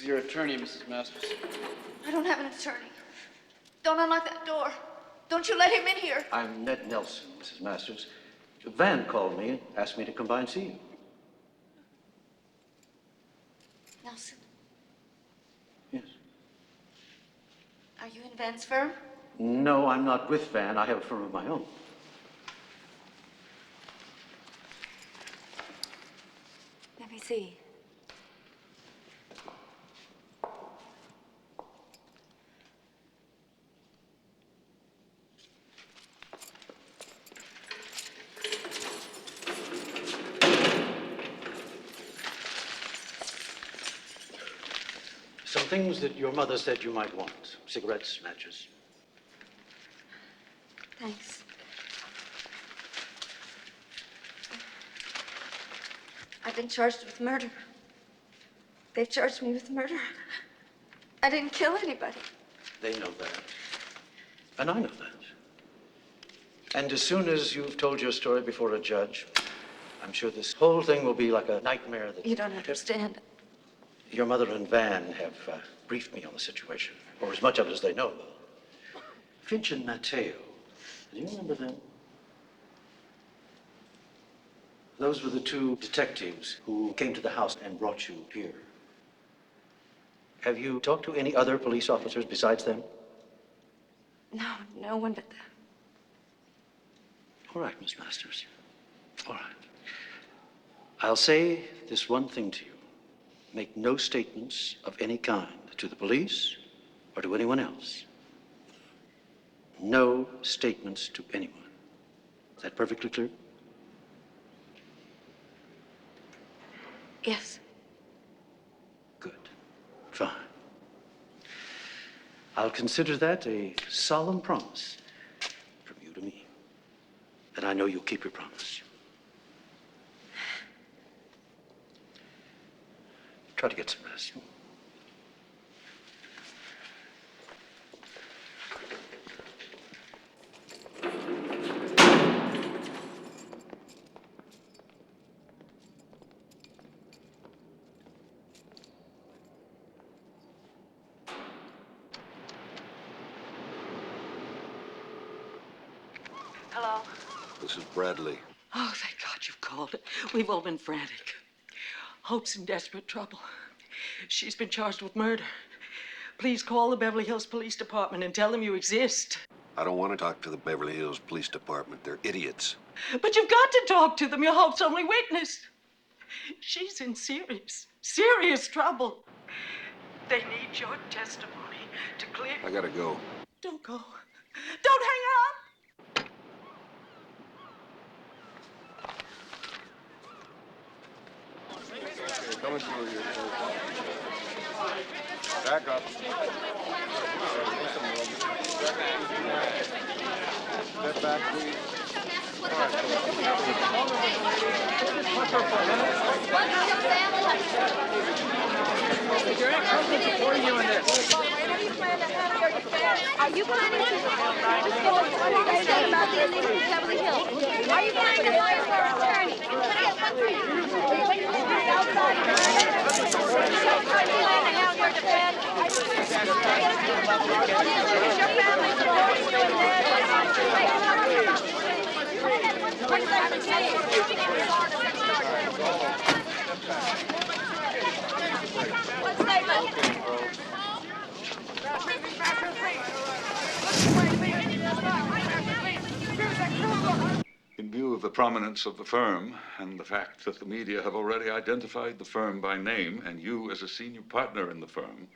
your attorney, Mrs. Masters. I don't have an attorney. Don't unlock that door. Don't you let him in here. I'm Ned Nelson, Mrs. Masters. Van called me and asked me to come by and see you. Nelson, Yes. are you in Van's firm? No, I'm not with Van. I have a firm of my own. Let me see. Some things that your mother said you might want. Cigarettes, matches. Thanks. I've been charged with murder. They've charged me with murder. I didn't kill anybody. They know that. And I know that. And as soon as you've told your story before a judge, I'm sure this whole thing will be like a nightmare that... You don't understand. Your mother and Van have briefed me on the situation, or as much of it as they know. Finch and Mateo, do you remember them? Those were the two detectives who came to the house and brought you here. Have you talked to any other police officers besides them? No, no one but them. All right, Miss Masters. All right. I'll say this one thing to you. Make no statements of any kind to the police or to anyone else. No statements to anyone. Is that perfectly clear? Yes. Good. Fine. I'll consider that a solemn promise from you to me. And I know you'll keep your promise. Try to get some rest. Hello? This is Bradley. Oh, thank God you've called. We've all been frantic. Hope's in desperate trouble. She's been charged with murder. Please call the Beverly Hills Police Department and tell them you exist. I don't want to talk to the Beverly Hills Police Department. They're idiots. But you've got to talk to them. You're Hope's only witness. She's in serious trouble. They need your testimony to clear... I gotta go. Don't go. Don't hang up! Coming through here. Back up. Step back, please. Is your ex-husband supporting you in this? Are you planning to say about the illegal in Beverly Hills? Are you planning to hire her attorney? Is your family supporting you in In view of the prominence of the firm and the fact that the media have already identified the firm by name and you as a senior partner in the firm,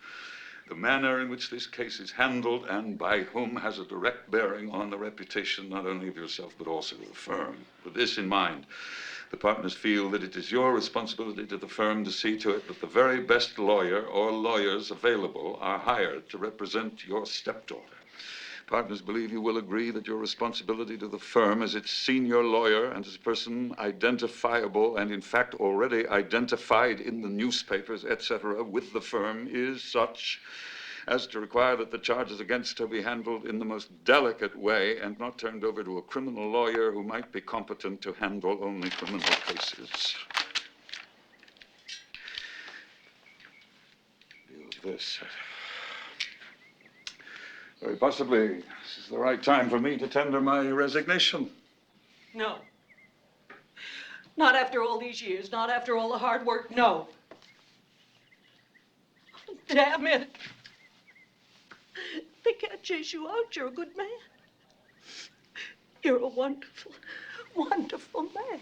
the manner in which this case is handled and by whom has a direct bearing on the reputation not only of yourself but also of the firm. With this in mind, the partners feel that it is your responsibility to the firm to see to it that the very best lawyer or lawyers available are hired to represent your stepdaughter. Partners believe you will agree that your responsibility to the firm as its senior lawyer and as a person identifiable and in fact already identified in the newspapers, etc., with the firm is such as to require that the charges against her be handled in the most delicate way and not turned over to a criminal lawyer who might be competent to handle only criminal cases. You this. Very possibly, this is the right time for me to tender my resignation. No. Not after all these years, not after all the hard work, no. Damn it. They can't chase you out. You're a good man. You're a wonderful, wonderful man.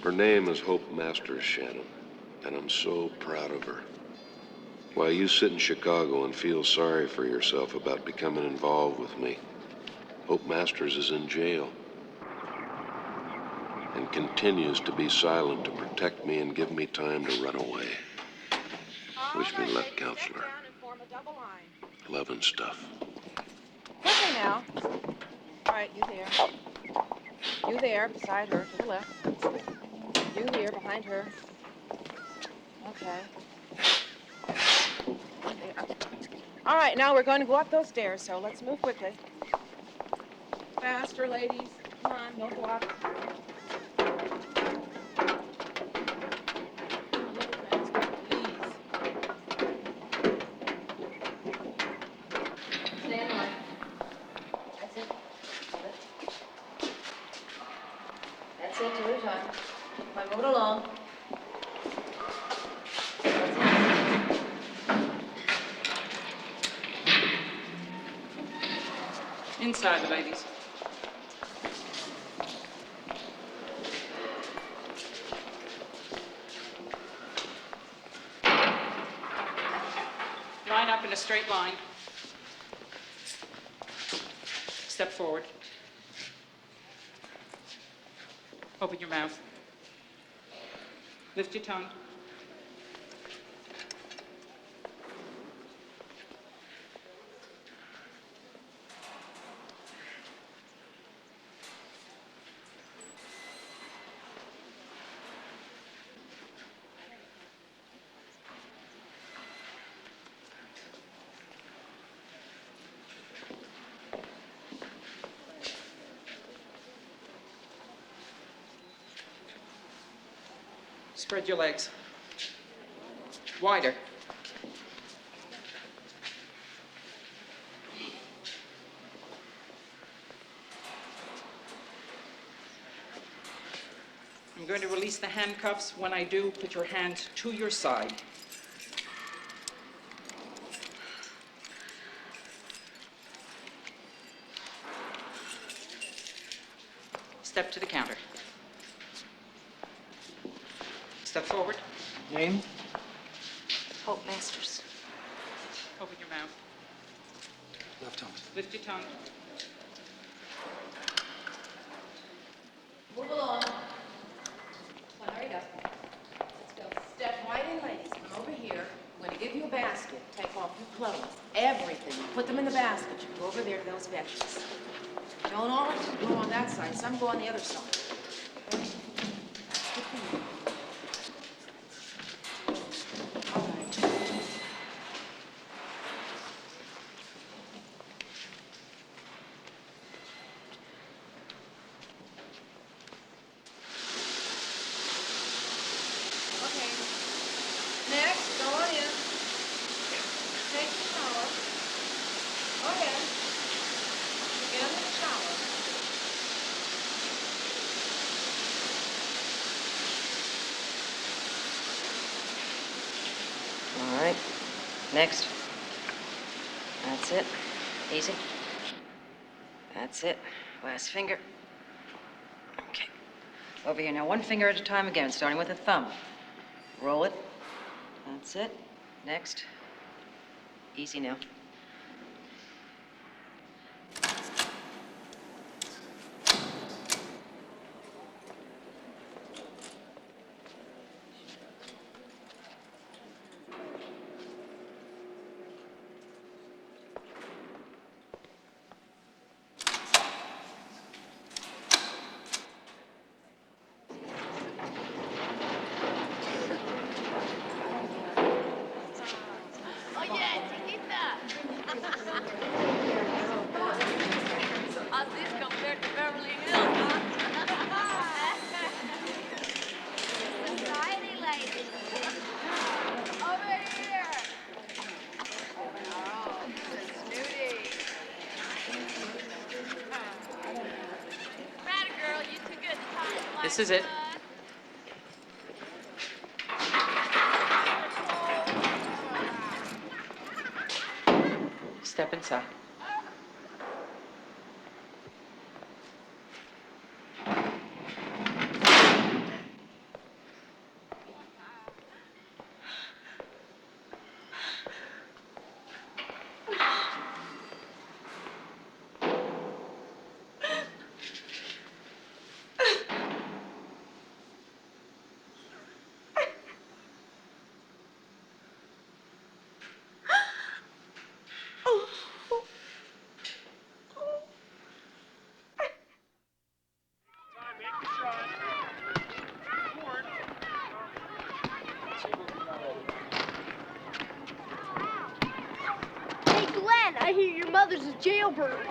Her name is Hope Masters, Shannon, and I'm so proud of her. While you sit in Chicago and feel sorry for yourself about becoming involved with me, Hope Masters is in jail and continues to be silent to protect me and give me time to run away. Wish me luck, counselor. Love and stuff. Quickly now. All right, you there. You there, beside her, to the left. You here, behind her. Okay. There. All right, now we're going to go up those stairs, so let's move quickly. Faster, ladies. Come on, don't walk. Stay in line. That's it. Hold it. That's it, two at a time. If I move it along. Inside, ladies. Line up in a straight line. Step forward. Open your mouth. Lift your tongue. Spread your legs. Wider. I'm going to release the handcuffs. When I do, put your hand to your side. Step to the counter. Step forward. Name? Hope Masters. Open your mouth. Left arm. Lift your tongue. Move along. Come on, hurry up. Let's go. Step right in, ladies. Come over here. I'm going to give you a basket. Take off your clothes. Everything. Put them in the basket. You go over there to those benches. Don't all go on that side. Some go on the other side. Okay? Good for you. All right. Okay. Next, go on in. Take the shower. Go ahead. Get in the shower. All right. Next. That's it. Easy. That's it. Last finger. Okay. Over here now, one finger at a time again, starting with the thumb. Roll it. That's it. Next. Easy now. How's this compared to Beverly Hills, huh? Society lady. Over here. Oh, snooty. Matter, girl, you too good to talk to This is it. Step inside. Hey, Glenn, I hear your mother's a jailbird.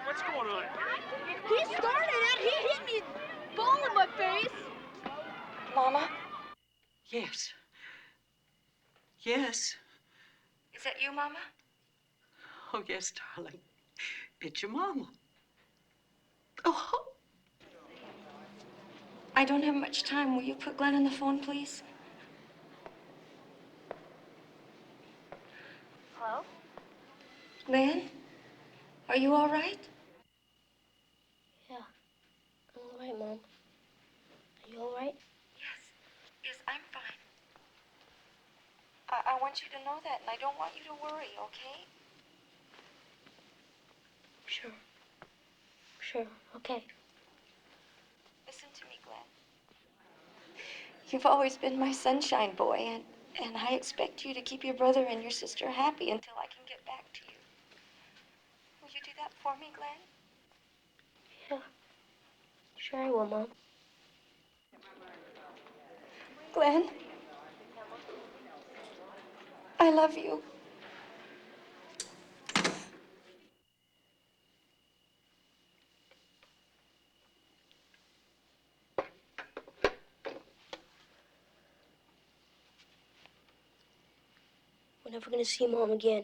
What's going on? He started it. He hit me a ball in my face. Mama, Yes. Yes. is that you, Mama? Oh, yes, darling. It's your mama. Oh. I don't have much time. Will you put Glenn on the phone, please? Hello? Glenn, are you all right? Yeah. I'm all right, Mom. Are you all right? Yes, I'm fine. I want you to know that, and I don't want you to worry, okay? Sure. Sure. Okay. Listen to me, Glenn. You've always been my sunshine boy, and I expect you to keep your brother and your sister happy until I can get back to you. Will you do that for me, Glenn? Yeah. Sure I will, Mom. Glenn, I love you. We're never gonna see Mom again.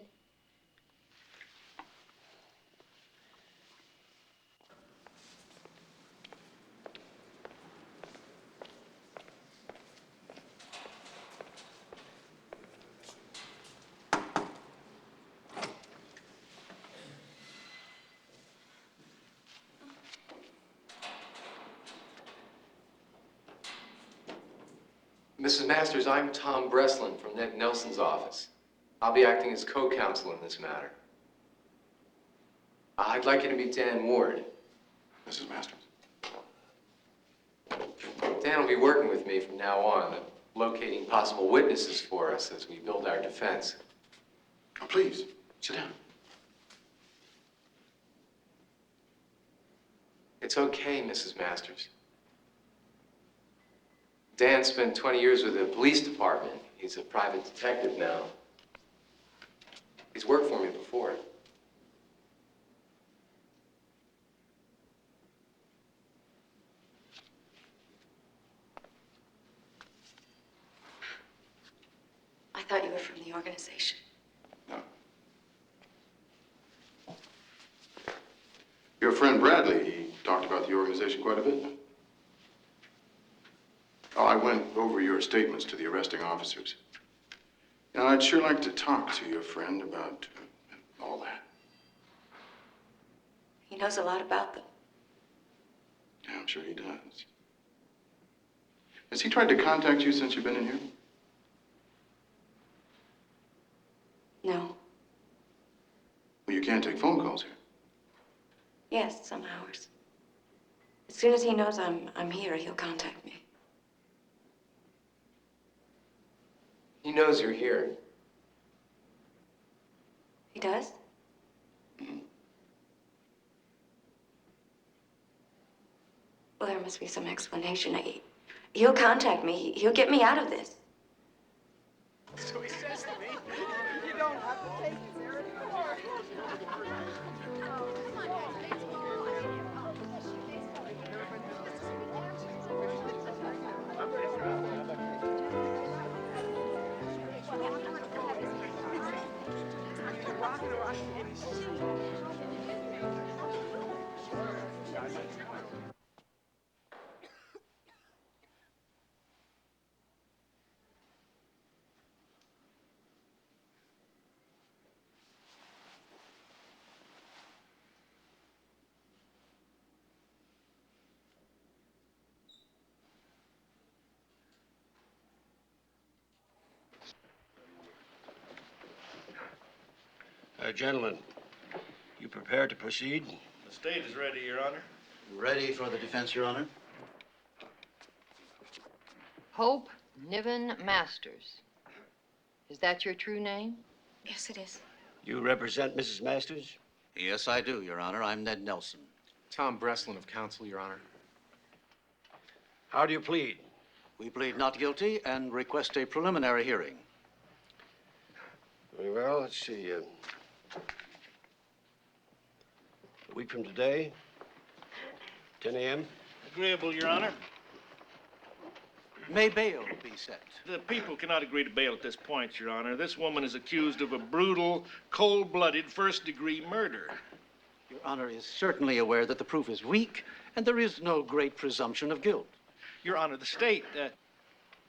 Mrs. Masters, I'm Tom Breslin from Ned Nelson's office. I'll be acting as co-counsel in this matter. I'd like you to meet Dan Ward. Mrs. Masters. Dan will be working with me from now on, locating possible witnesses for us as we build our defense. Oh, please, sit down. It's okay, Mrs. Masters. Dan spent 20 years with the police department. He's a private detective now. He's worked for me before. I thought you were from the organization. No. the organization quite a bit. Oh, I went over your statements to the arresting officers. Now, I'd sure like to talk to your friend about all that. He knows a lot about them. Yeah, I'm sure he does. Has he tried to contact you since you've been in here? No. Well, you can't take phone calls here. Yes, some hours. As soon as he knows I'm here, he'll contact me. He knows you're here. He does? Well, there must be some explanation. He'll contact me. He'll get me out of this. So he says to me, you don't have to take it there anymore. Gentlemen, you prepared to proceed? The state is ready, Your Honor. Ready for the defense, Your Honor? Hope Niven Masters. Is that your true name? Yes, it is. You represent Mrs. Masters? Yes, I do, Your Honor. I'm Ned Nelson. Tom Breslin of counsel, Your Honor. How do you plead? We plead not guilty and request a preliminary hearing. Very well, let's see. A week from today, 10 a.m. Agreeable, Your Honor. May bail be set? The people cannot agree to bail at this point, Your Honor. This woman is accused of a brutal, cold-blooded, first-degree murder. Your Honor is certainly aware that the proof is weak and there is no great presumption of guilt. Your Honor, the state...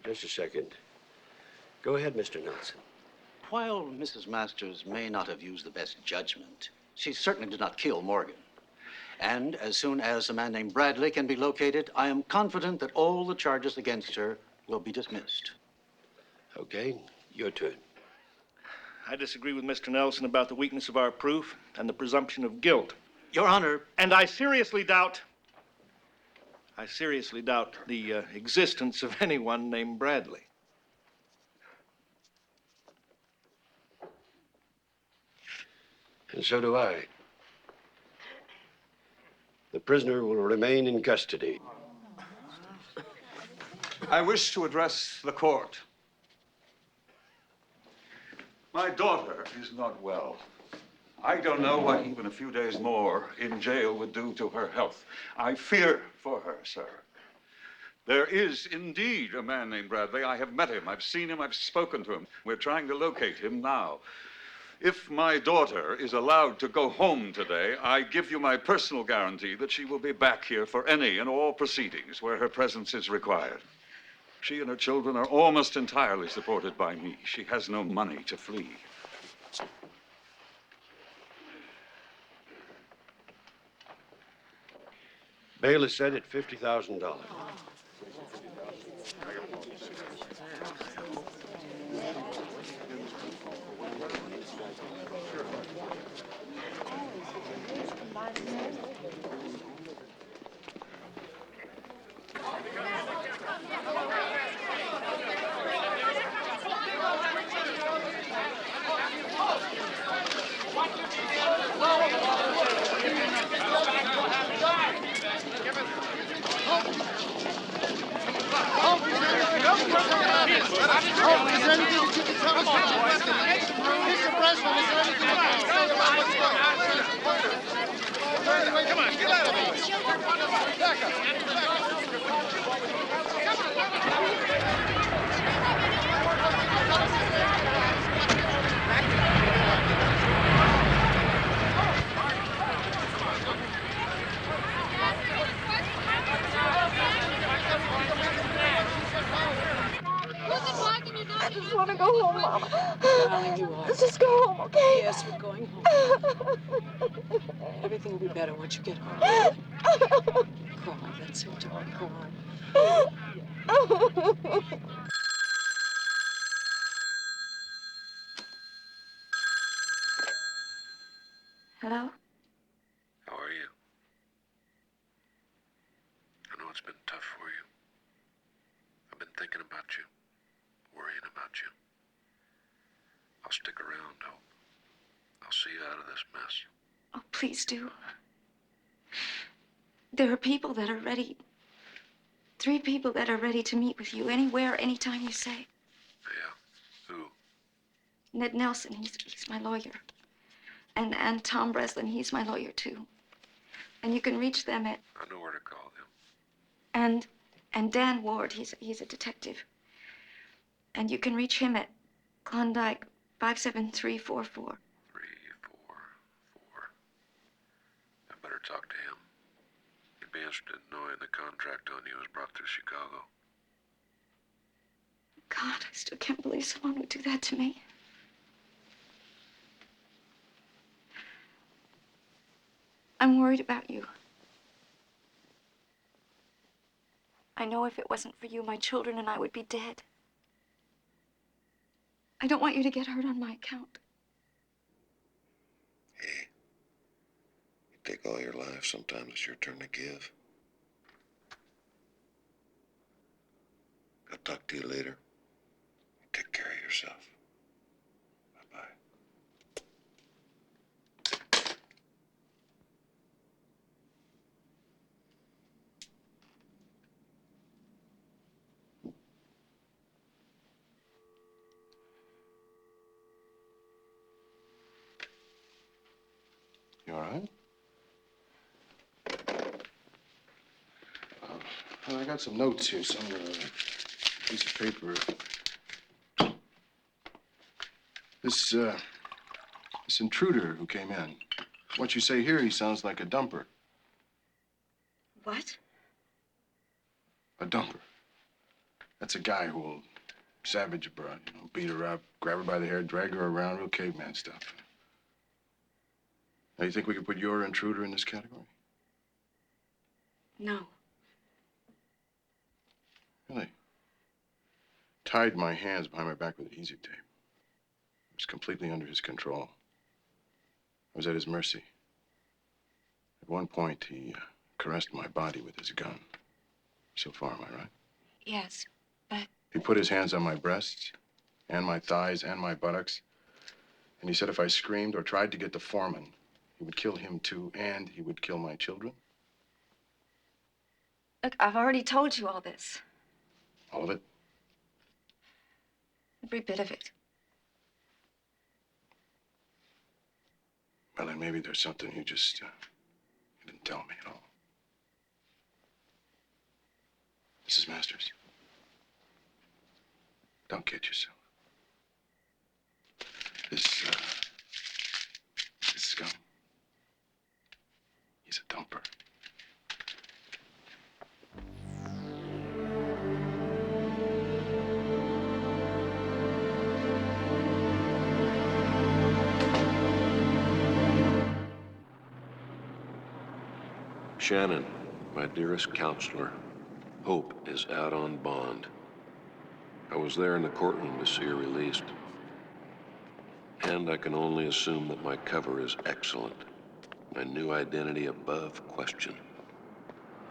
Just a second. Go ahead, Mr. Nelson. While Mrs. Masters may not have used the best judgment, she certainly did not kill Morgan. And as soon as a man named Bradley can be located, I am confident that all the charges against her will be dismissed. Okay, your turn. I disagree with Mr. Nelson about the weakness of our proof and the presumption of guilt. Your Honor... And I seriously doubt the existence of anyone named Bradley. And so do I. The prisoner will remain in custody. I wish to address the court. My daughter is not well. I don't know what even a few days more in jail would do to her health. I fear for her, sir. There is indeed a man named Bradley. I have met him. I've seen him. I've spoken to him. We're trying to locate him now. If my daughter is allowed to go home today, I give you my personal guarantee that she will be back here for any and all proceedings where her presence is required. She and her children are almost entirely supported by me. She has no money to flee. Bail is set at $50,000. I just want to go home, Mama. Darling, you are. Let's just go home, okay? Yes, we're going home. Everything will be better once you get home. Cry, that's it, don't cry. Hello? How are you? I know it's been tough for you. I've been thinking about you, worrying about you. I'll stick around, Hope. I'll see you out of this mess. Oh, please do. There are people that are ready. 3 people that are ready to meet with you anywhere, anytime you say. Yeah? Who? Ned Nelson, he's my lawyer. And Tom Breslin, he's my lawyer, too. And you can reach them at... I know where to call them. And Dan Ward, he's a detective. And you can reach him at Klondike 57344. 344. I better talk to him. He'd be interested in knowing the contract on you was brought through Chicago. God, I still can't believe someone would do that to me. I'm worried about you. I know if it wasn't for you, my children and I would be dead. I don't want you to get hurt on my account. Hey, you take all your life, sometimes it's your turn to give. I'll talk to you later. Take care of yourself. Bye-bye. You all right? Well, I got some notes here, some piece of paper. This intruder who came in. What you say here, he sounds like a dumper. What? A dumper. That's a guy who will savage a broad, beat her up, grab her by the hair, drag her around, real caveman stuff. Now, you think we could put your intruder in this category? No. Really? Tied my hands behind my back with adhesive tape. It was completely under his control. I was at his mercy. At one point, he caressed my body with his gun. So far, am I right? Yes, but... He put his hands on my breasts, and my thighs, and my buttocks. And he said if I screamed or tried to get the foreman, he would kill him too, and he would kill my children. Look, I've already told you all this. All of it? Every bit of it. Well, then maybe there's something you just you didn't tell me at all. Mrs. Masters, don't kid yourself. This scum, he's a dumper. Shannon, my dearest counselor, Hope is out on bond. I was there in the courtroom to see her released. And I can only assume that my cover is excellent. My new identity above question.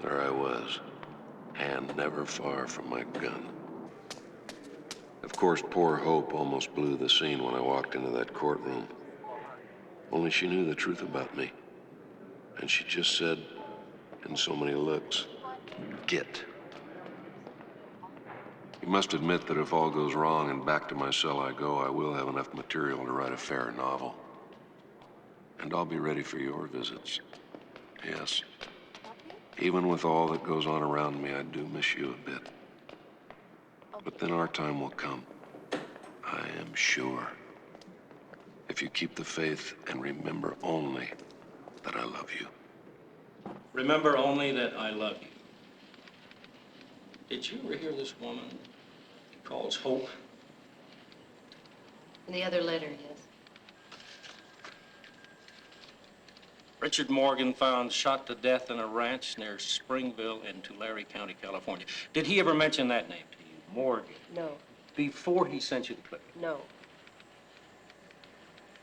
There I was, hand never far from my gun. Of course, poor Hope almost blew the scene when I walked into that courtroom. Only she knew the truth about me. And she just said, in so many looks, "Get." You must admit that if all goes wrong and back to my cell I go, I will have enough material to write a fair novel. And I'll be ready for your visits. Yes. Even with all that goes on around me, I do miss you a bit. But then our time will come. I am sure. If you keep the faith and remember only that I love you. Remember only that I love you. Did you ever hear this woman he calls Hope? And the other letter, yes. Richard Morgan found shot to death in a ranch near Springville in Tulare County, California. Did he ever mention that name to you, Morgan? No, Before he sent you the clip? no,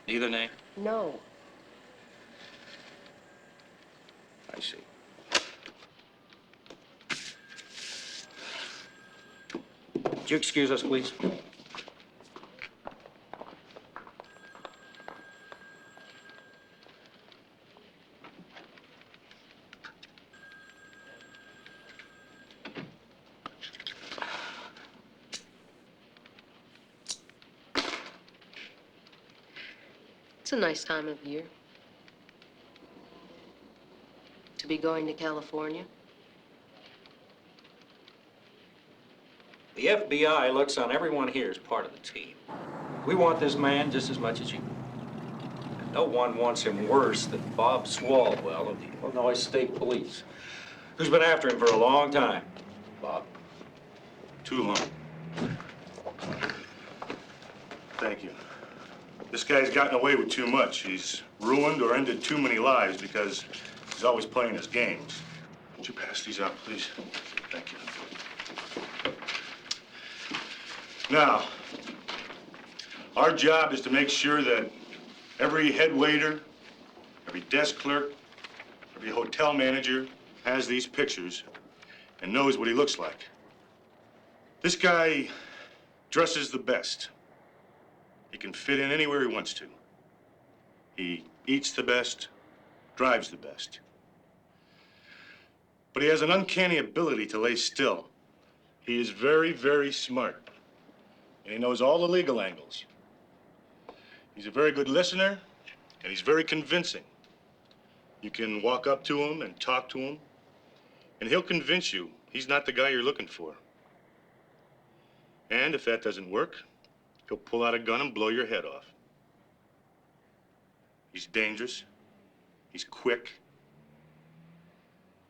Neither name? no. I see. Would you excuse us, please? It's a nice time of year to be going to California. The FBI looks on everyone here as part of the team. We want this man just as much as you. And no one wants him worse than Bob Swalwell of the Illinois State Police, who's been after him for a long time. Bob? Too long. Thank you. This guy's gotten away with too much. He's ruined or ended too many lives because he's always playing his games. Would you pass these out, please? Thank you. Now, our job is to make sure that every head waiter, every desk clerk, every hotel manager has these pictures and knows what he looks like. This guy dresses the best. He can fit in anywhere he wants to. He eats the best, drives the best. But he has an uncanny ability to lay still. He is very, very smart. And he knows all the legal angles. He's a very good listener, and he's very convincing. You can walk up to him and talk to him, and he'll convince you he's not the guy you're looking for. And if that doesn't work, he'll pull out a gun and blow your head off. He's dangerous, he's quick,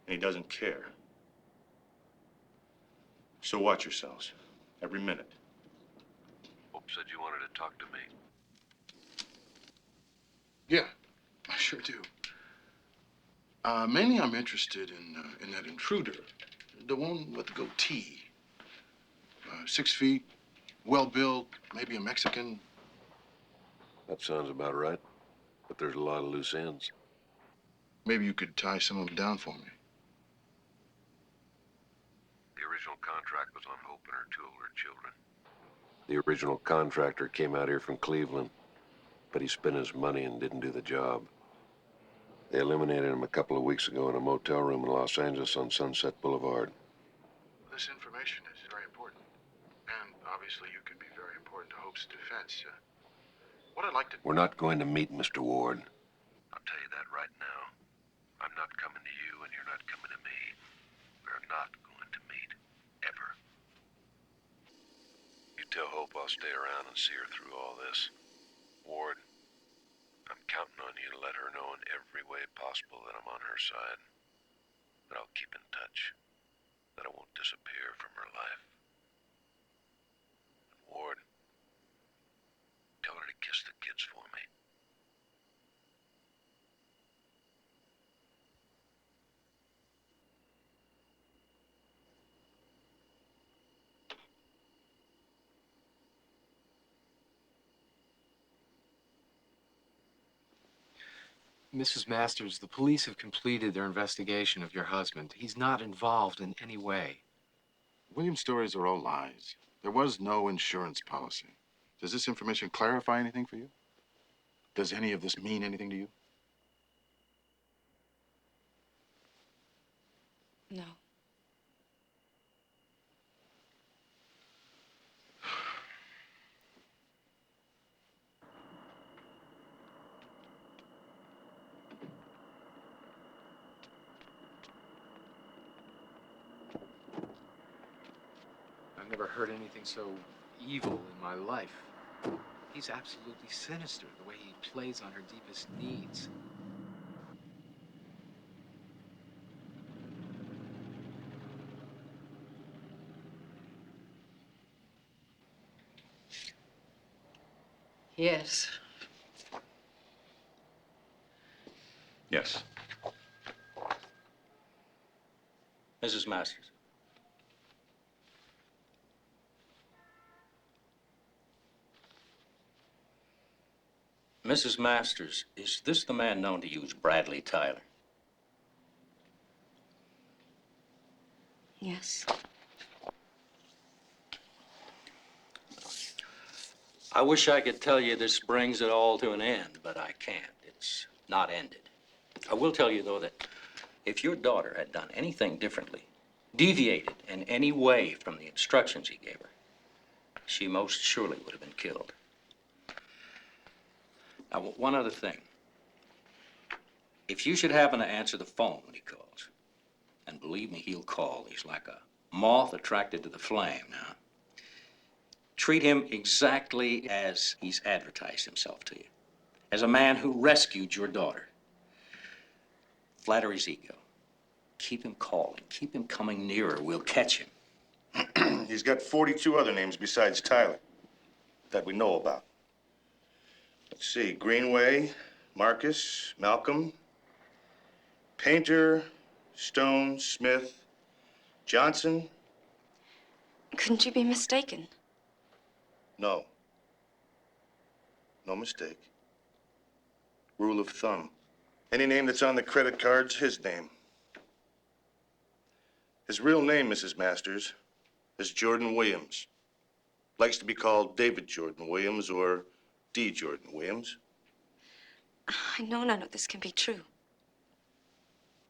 and he doesn't care. So watch yourselves, every minute. Hope said you wanted to talk to me. Yeah, I sure do. Mainly I'm interested in that intruder, the one with the goatee. 6 feet, well-built, maybe a Mexican. That sounds about right, but there's a lot of loose ends. Maybe you could tie some of them down for me. The original contract was on Hope and her 2 older children. The original contractor came out here from Cleveland, but he spent his money and didn't do the job. They eliminated him a couple of weeks ago in a motel room in Los Angeles on Sunset Boulevard. This information is very important. And obviously you could be very important to Hope's defense. What I'd like to... We're not going to meet, Mr. Ward. I'll tell you that right now. I'm not coming to you, and you're not coming to me. We're not going to meet, ever. You tell Hope I'll stay around and see her through all this. Ward, I'm counting on you to let her know in every way possible that I'm on her side. That I'll keep in touch. That I won't disappear from her life. And Ward, tell her to kiss the kids for me. Mrs. Masters, the police have completed their investigation of your husband. He's not involved in any way. William's stories are all lies. There was no insurance policy. Does this information clarify anything for you? Does any of this mean anything to you? No. I've never heard anything so evil in my life. He's absolutely sinister, the way he plays on her deepest needs. Yes. Yes. Mrs. Masters. Mrs. Masters, is this the man known to you as Bradley Tyler? Yes. I wish I could tell you this brings it all to an end, but I can't. It's not ended. I will tell you, though, that if your daughter had done anything differently, deviated in any way from the instructions he gave her, she most surely would have been killed. Now, one other thing. If you should happen to answer the phone when he calls, and believe me, he'll call. He's like a moth attracted to the flame now. Treat him exactly as he's advertised himself to you, as a man who rescued your daughter. Flatter his ego. Keep him calling. Keep him coming nearer. We'll catch him. He's got 42 other names besides Tyler that we know about. Let's see, Greenway, Marcus, Malcolm, Painter, Stone, Smith, Johnson. Couldn't you be mistaken? No. No mistake. Rule of thumb. Any name that's on the credit card's his name. His real name, Mrs. Masters, is Jordan Williams. Likes to be called David Jordan Williams or D. Jordan Williams. I know none of this can be true.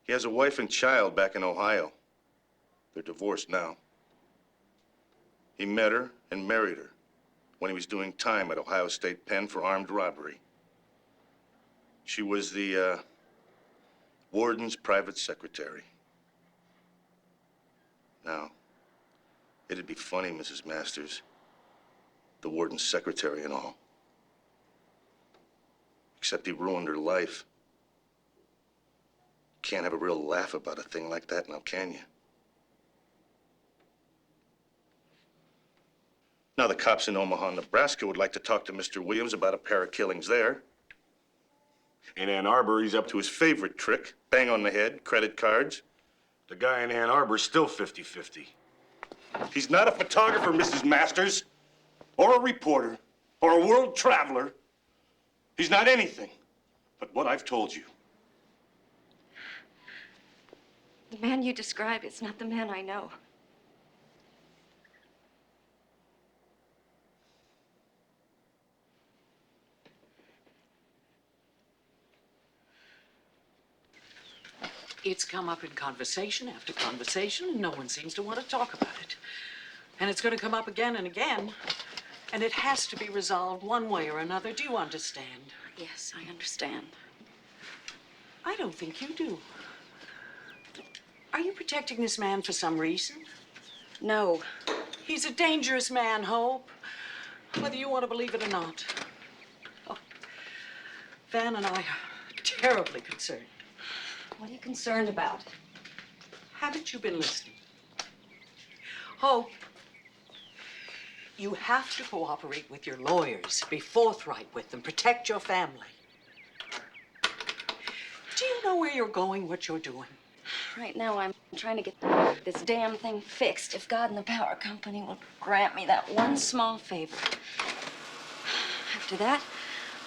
He has a wife and child back in Ohio. They're divorced now. He met her and married her when he was doing time at Ohio State Pen for armed robbery. She was the warden's private secretary. Now, it'd be funny, Mrs. Masters, the warden's secretary and all. Except he ruined her life. Can't have a real laugh about a thing like that now, can you? Now, the cops in Omaha, Nebraska would like to talk to Mr. Williams about a pair of killings there. In Ann Arbor, he's up to his favorite trick, bang on the head, credit cards. The guy in Ann Arbor's still 50-50. He's not a photographer, Mrs. Masters, or a reporter, or a world traveler. He's not anything but what I've told you. The man you describe is not the man I know. It's come up in conversation after conversation, and no one seems to want to talk about it. And it's going to come up again and again, and it has to be resolved one way or another. Do you understand? Yes, I understand. I don't think you do. Are you protecting this man for some reason? No. He's a dangerous man, Hope, whether you want to believe it or not. Oh, Van and I are terribly concerned. What are you concerned about? Haven't you been listening? Hope, you have to cooperate with your lawyers. Be forthright with them. Protect your family. Do you know where you're going, what you're doing? Right now, I'm trying to get this damn thing fixed. If God and the power company will grant me that one small favor. After that,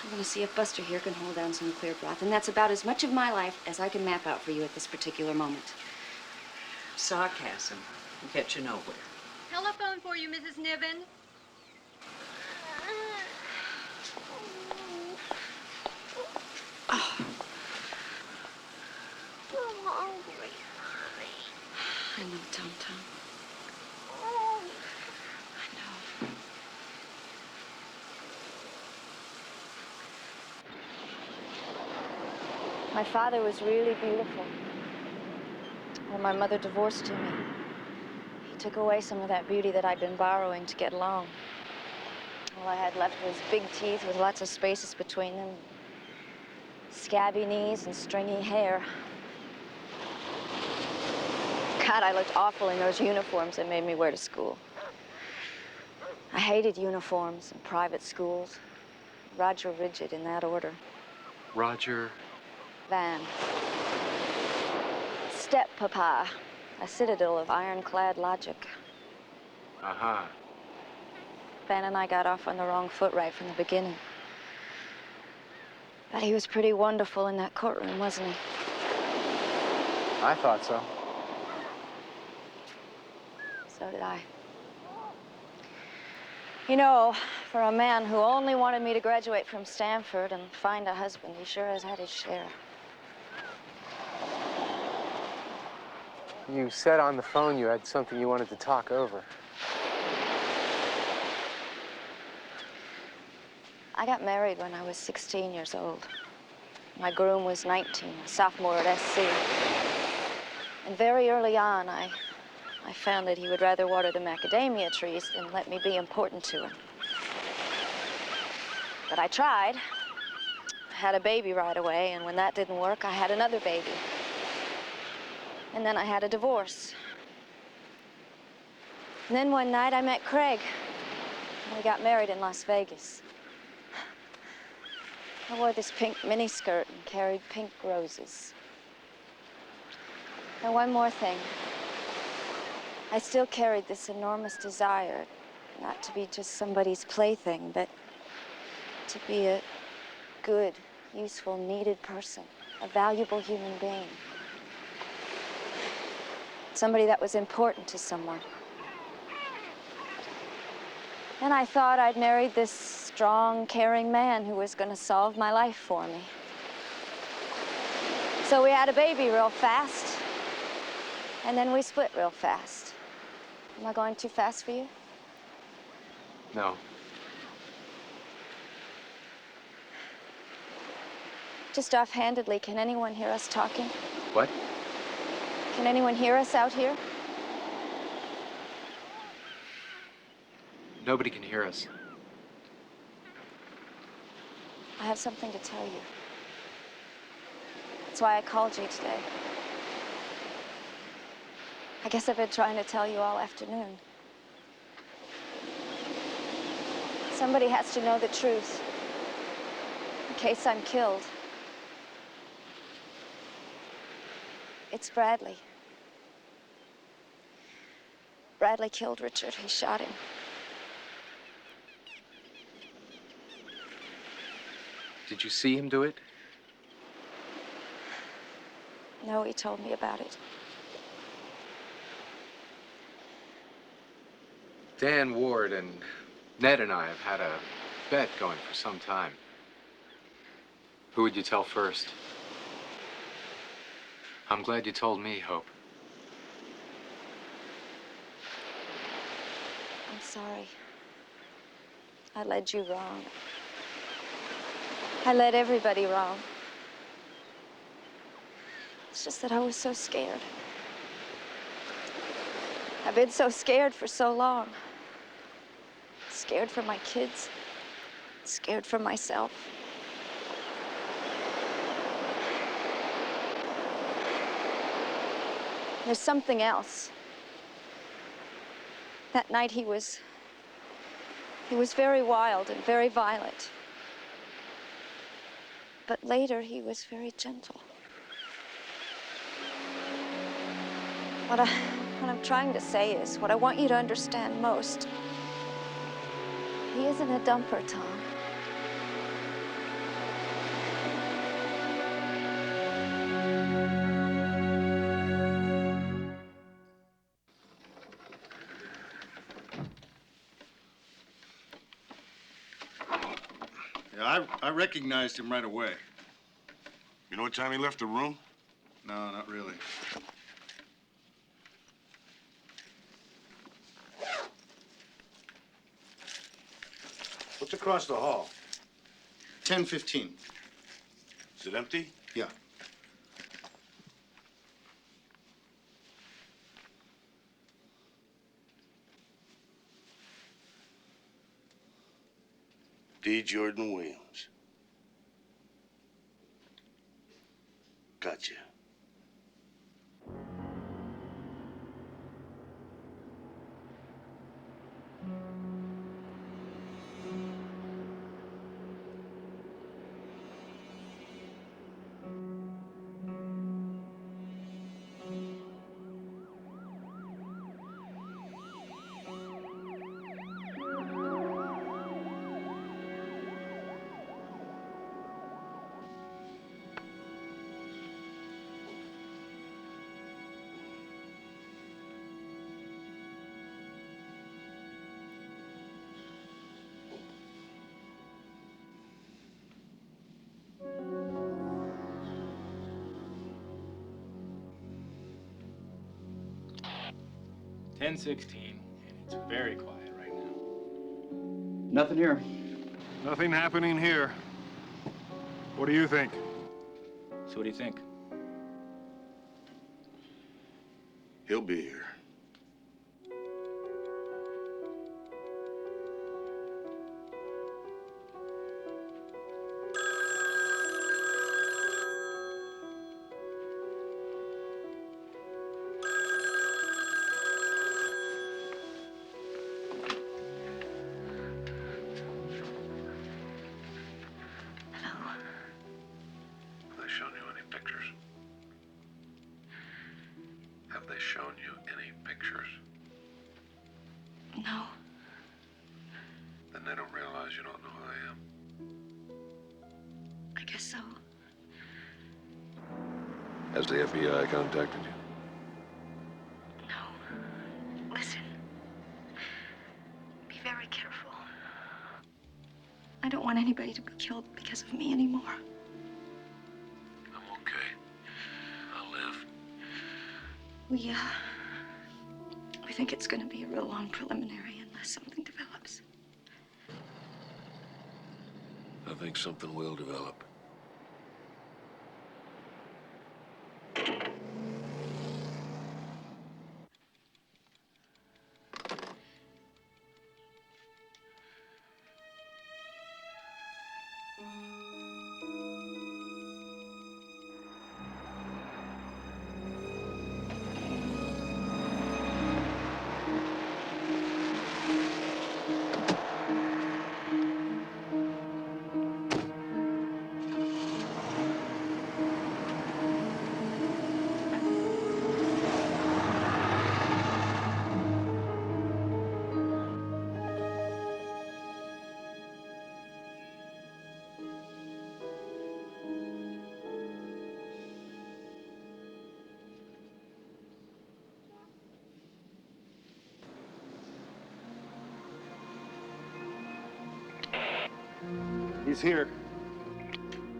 I'm going to see if Buster here can hold down some clear broth. And that's about as much of my life as I can map out for you at this particular moment. Sarcasm will get you nowhere. Telephone for you, Mrs. Niven. Oh. I'm hungry, Mommy. I know, Tom Tom. Oh. I know. My father was really beautiful. When my mother divorced him, he took away some of that beauty that I'd been borrowing to get along. All I had left was big teeth with lots of spaces between them, scabby knees and stringy hair. God, I looked awful in those uniforms they made me wear to school. I hated uniforms and private schools. Roger Rigid, in that order. Roger. Van. Step-papa. A citadel of ironclad logic. Aha. Van and I got off on the wrong foot right from the beginning. But he was pretty wonderful in that courtroom, wasn't he? I thought so. So did I. You know, for a man who only wanted me to graduate from Stanford and find a husband, he sure has had his share. You said on the phone you had something you wanted to talk over. I got married when I was 16 years old. My groom was 19, a sophomore at SC. And very early on, I found that he would rather water the macadamia trees than let me be important to him. But I tried. I had a baby right away, and when that didn't work, I had another baby. And then I had a divorce. And then one night I met Craig. And we got married in Las Vegas. I wore this pink miniskirt and carried pink roses. And one more thing. I still carried this enormous desire, not to be just somebody's plaything, but to be a good, useful, needed person, a valuable human being. Somebody that was important to someone. And I thought I'd married this strong, caring man who was going to solve my life for me. So we had a baby real fast, and then we split real fast. Am I going too fast for you? No. Just offhandedly, can anyone hear us talking? What? Can anyone hear us out here? Nobody can hear us. I have something to tell you. That's why I called you today. I guess I've been trying to tell you all afternoon. Somebody has to know the truth, in case I'm killed. It's Bradley. Bradley killed Richard. He shot him. Did you see him do it? No, he told me about it. Dan Ward and Ned and I have had a bet going for some time. Who would you tell first? I'm glad you told me, Hope. I'm sorry. I led you wrong. I led everybody wrong. It's just that I was so scared. I've been so scared for so long. Scared for my kids. Scared for myself. There's something else. That night he was very wild and very violent. But later he was very gentle. What I'm trying to say is, what I want you to understand most, he isn't a dumper, Tom. Yeah, I recognized him right away. You know what time he left the room? No, not really. What's across the hall? 10:15. Is it empty? Yeah. D. Jordan Williams. Gotcha. 1016, and it's very quiet right now. Nothing here. Nothing happening here. What do you think? So what do you think? He'll be here. Have they shown you any pictures? Have they shown you any pictures? No. Then they don't realize you don't know who I am. I guess so. Has the FBI contacted you? No. Listen. Be very careful. I don't want anybody to be killed because of me anymore. I'm okay. I'll live. We think it's gonna be a real long preliminary unless something develops. I think something will develop. He's here.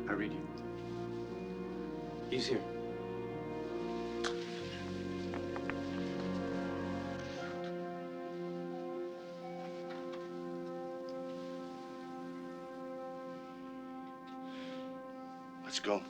I read you. He's here. Let's go.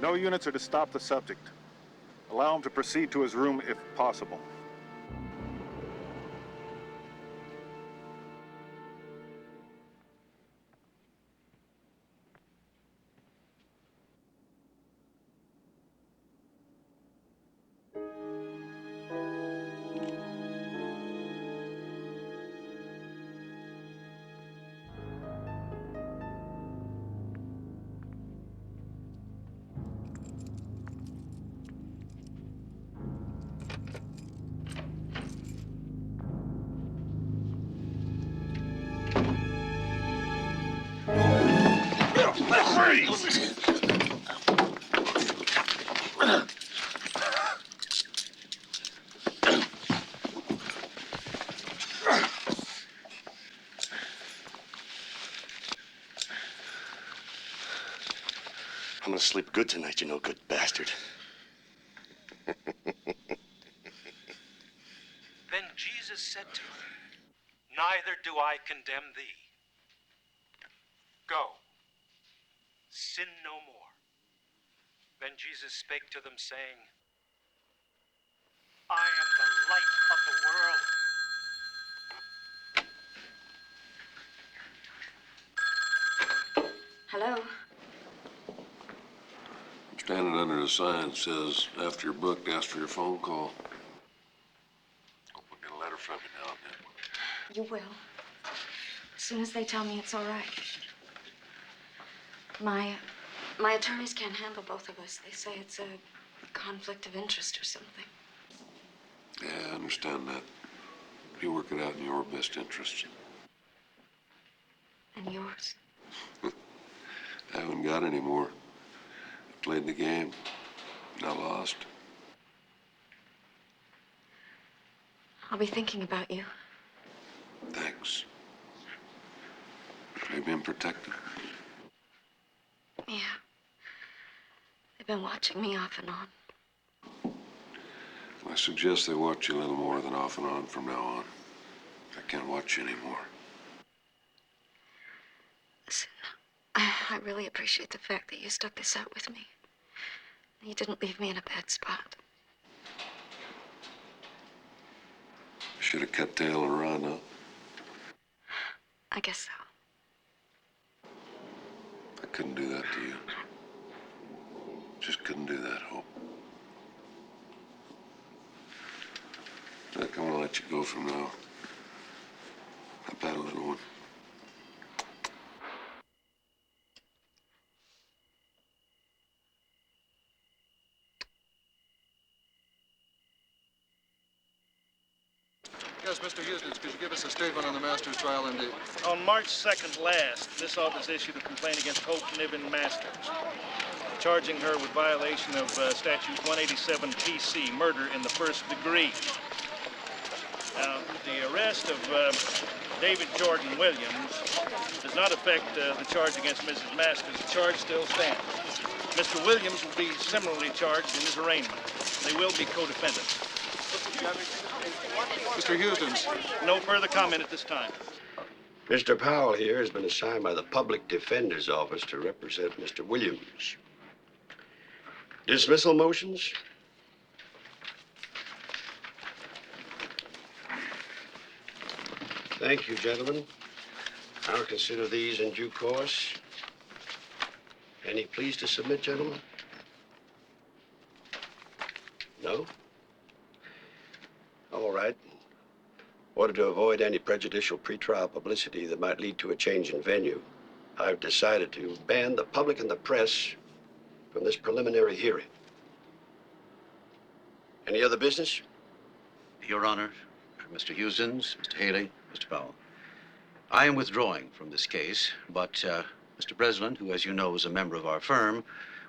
No units are to stop the subject. Allow him to proceed to his room if possible. I'm gonna sleep good tonight, you no good bastard. Then Jesus said to her, "Neither do I condemn thee. Go, sin no more." Then Jesus spake to them, saying, "I am the light of the world. Hello? Standing under the sign says, after you're booked, ask for your phone call. Hope we'll get a letter from you now and then. You will. As soon as they tell me it's all right. My My attorneys can't handle both of us. They say it's a conflict of interest or something. Yeah, I understand that. You work it out in your best interest. And yours? I haven't got any more. I played the game. I lost. I'll be thinking about you. Thanks. Have you been protected? Yeah. They've been watching me off and on. I suggest they watch you a little more than off and on from now on. I can't watch you anymore. Listen, I really appreciate the fact that you stuck this out with me. You didn't leave me in a bad spot. Should have cut tail and run, huh? I guess so. I couldn't do that to you. Just couldn't do that, Hope. Look, I'm gonna let you go from now. I've had a little one. Yes, Mr. Houston, could you give us a statement on the Masters trial indeed? On March 2nd last, this office issued a complaint against Hope Niven Masters, charging her with violation of Statute 187 PC, murder in the first degree. Now, the arrest of David Jordan Williams does not affect the charge against Mrs. Masters. The charge still stands. Mr. Williams will be similarly charged in his arraignment. They will be co-defendants. Mr. Houston. No further comment at this time. Mr. Powell here has been assigned by the Public Defender's Office to represent Mr. Williams. Dismissal motions? Thank you, gentlemen. I'll consider these in due course. Any pleas to submit, gentlemen? No? All right. In order to avoid any prejudicial pretrial publicity that might lead to a change in venue, I've decided to ban the public and the press from this preliminary hearing. Any other business? Your Honor, Mr. Houston, Mr. Haley, Mr. Powell, I am withdrawing from this case, but Mr. Breslin, who, as you know, is a member of our firm,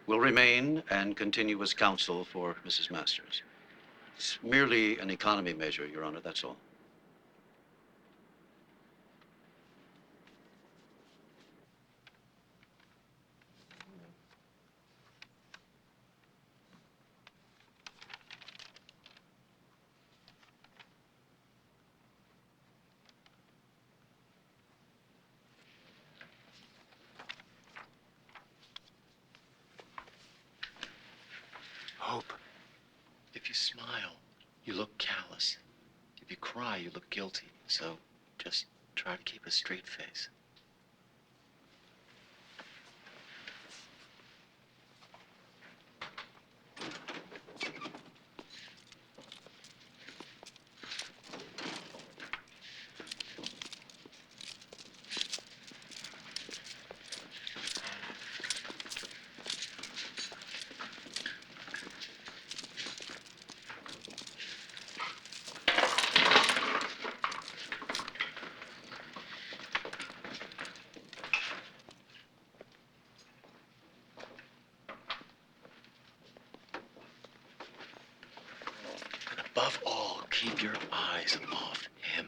will remain and continue as counsel for Mrs. Masters. It's merely an economy measure, Your Honor, that's all. Hope, if you smile, you look callous. If you cry, you look guilty. So just try to keep a straight face. Above all, keep your eyes off him.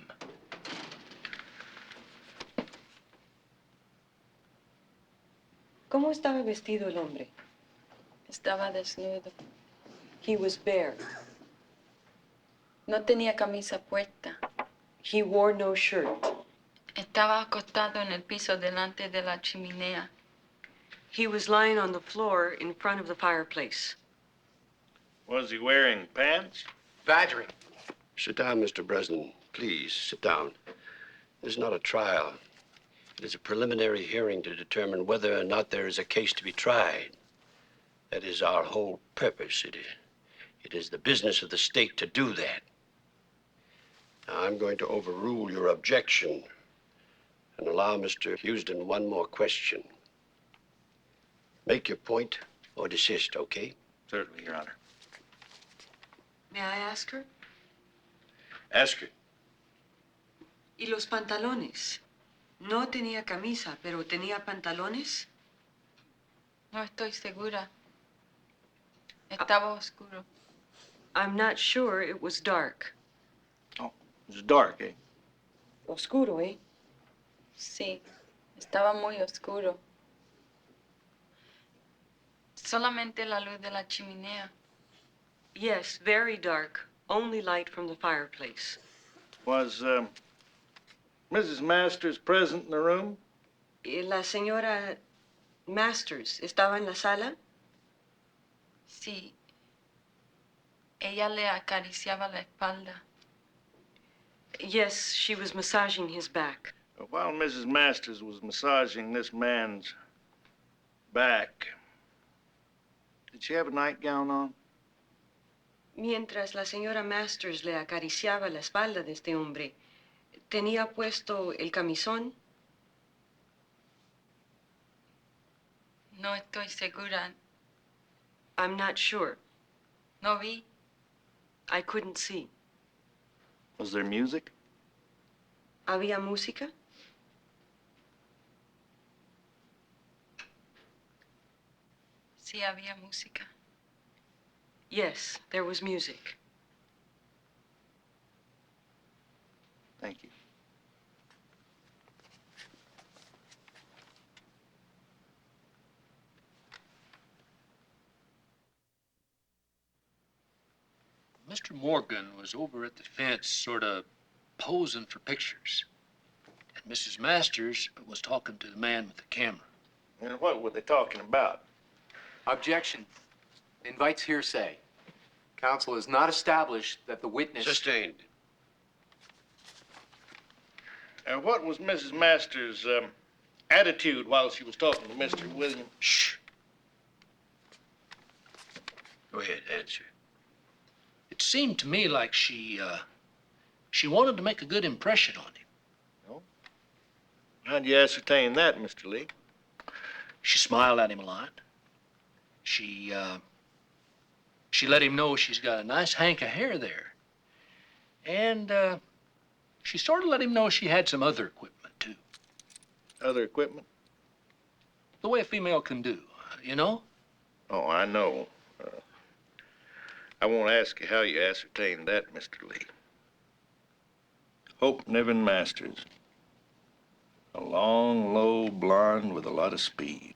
¿Cómo estaba vestido el hombre? Estaba desnudo. He was bare. No tenía camisa puesta. He wore no shirt. Estaba acostado en el piso delante de la chimenea. He was lying on the floor in front of the fireplace. Was he wearing pants? Badgering. Sit down, Mr. Breslin. Please, sit down. This is not a trial. It is a preliminary hearing to determine whether or not there is a case to be tried. That is our whole purpose. It is the business of the state to do that. Now, I'm going to overrule your objection and allow Mr. Houston one more question. Make your point or desist, okay? Certainly, Your Honor. May I ask her? Ask her. ¿Y los pantalones? No tenía camisa, pero tenía pantalones. No estoy segura. Estaba oscuro. I'm not sure. It was dark. It's dark, eh? Oscuro, eh? Sí, estaba muy oscuro. Solamente la luz de la chimenea. Yes, very dark. Only light from the fireplace. Was Mrs. Masters present in the room? La señora Masters estaba en la sala. Sí. Ella le acariciaba la espalda. Yes, she was massaging his back. While Mrs. Masters was massaging this man's back, did she have a nightgown on? Mientras la señora Masters le acariciaba la espalda de este hombre, ¿tenía puesto el camisón? No estoy segura. I'm not sure. No vi. I couldn't see. Was there music? ¿Había música? Sí, había música. Yes, there was music. Thank you. Mr. Morgan was over at the fence, sort of posing for pictures. And Mrs. Masters was talking to the man with the camera. And what were they talking about? Objection. Invites hearsay. Counsel has not established that the witness... Sustained. And what was Mrs. Masters' attitude while she was talking to Mr. Williams? Shh. Go ahead, answer. It seemed to me like she wanted to make a good impression on him. How'd you ascertain that, Mr. Lee? She smiled at him a lot. She let him know she's got a nice hank of hair there. And she sort of let him know she had some other equipment, too. Other equipment? The way a female can do, you know? Oh, I know. I won't ask you how you ascertained that, Mr. Lee. Hope Niven Masters. A long, low blonde with a lot of speed.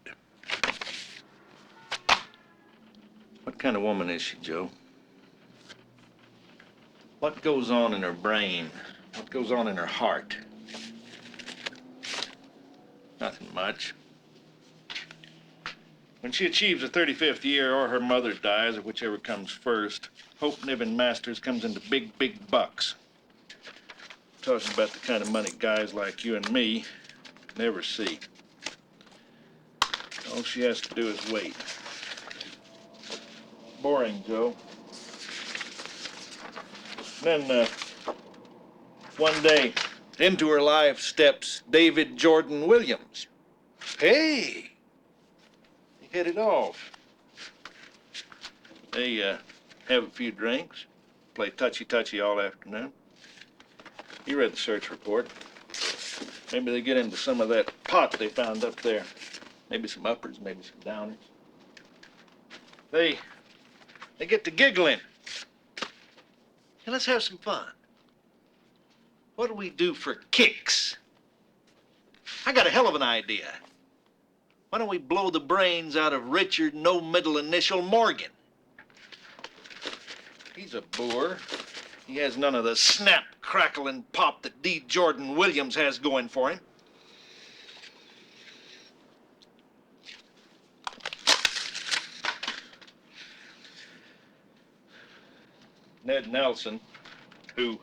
What kind of woman is she, Joe? What goes on in her brain? What goes on in her heart? Nothing much. When she achieves her 35th year or her mother dies, or whichever comes first, Hope Niven Masters comes into big, big bucks. Talking about the kind of money guys like you and me never see. All she has to do is wait. Boring, Joe. Then, one day, into her life steps David Jordan Williams. Hey! He hit it off. They, have a few drinks, play touchy-touchy all afternoon. You read the search report. Maybe they get into some of that pot they found up there. Maybe some uppers, maybe some downers. They get to giggling. And let's have some fun. What do we do for kicks? I got a hell of an idea. Why don't we blow the brains out of Richard No Middle Initial Morgan? He's a boor. He has none of the snap, crackle, and pop that D. Jordan Williams has going for him. Ned Nelson, who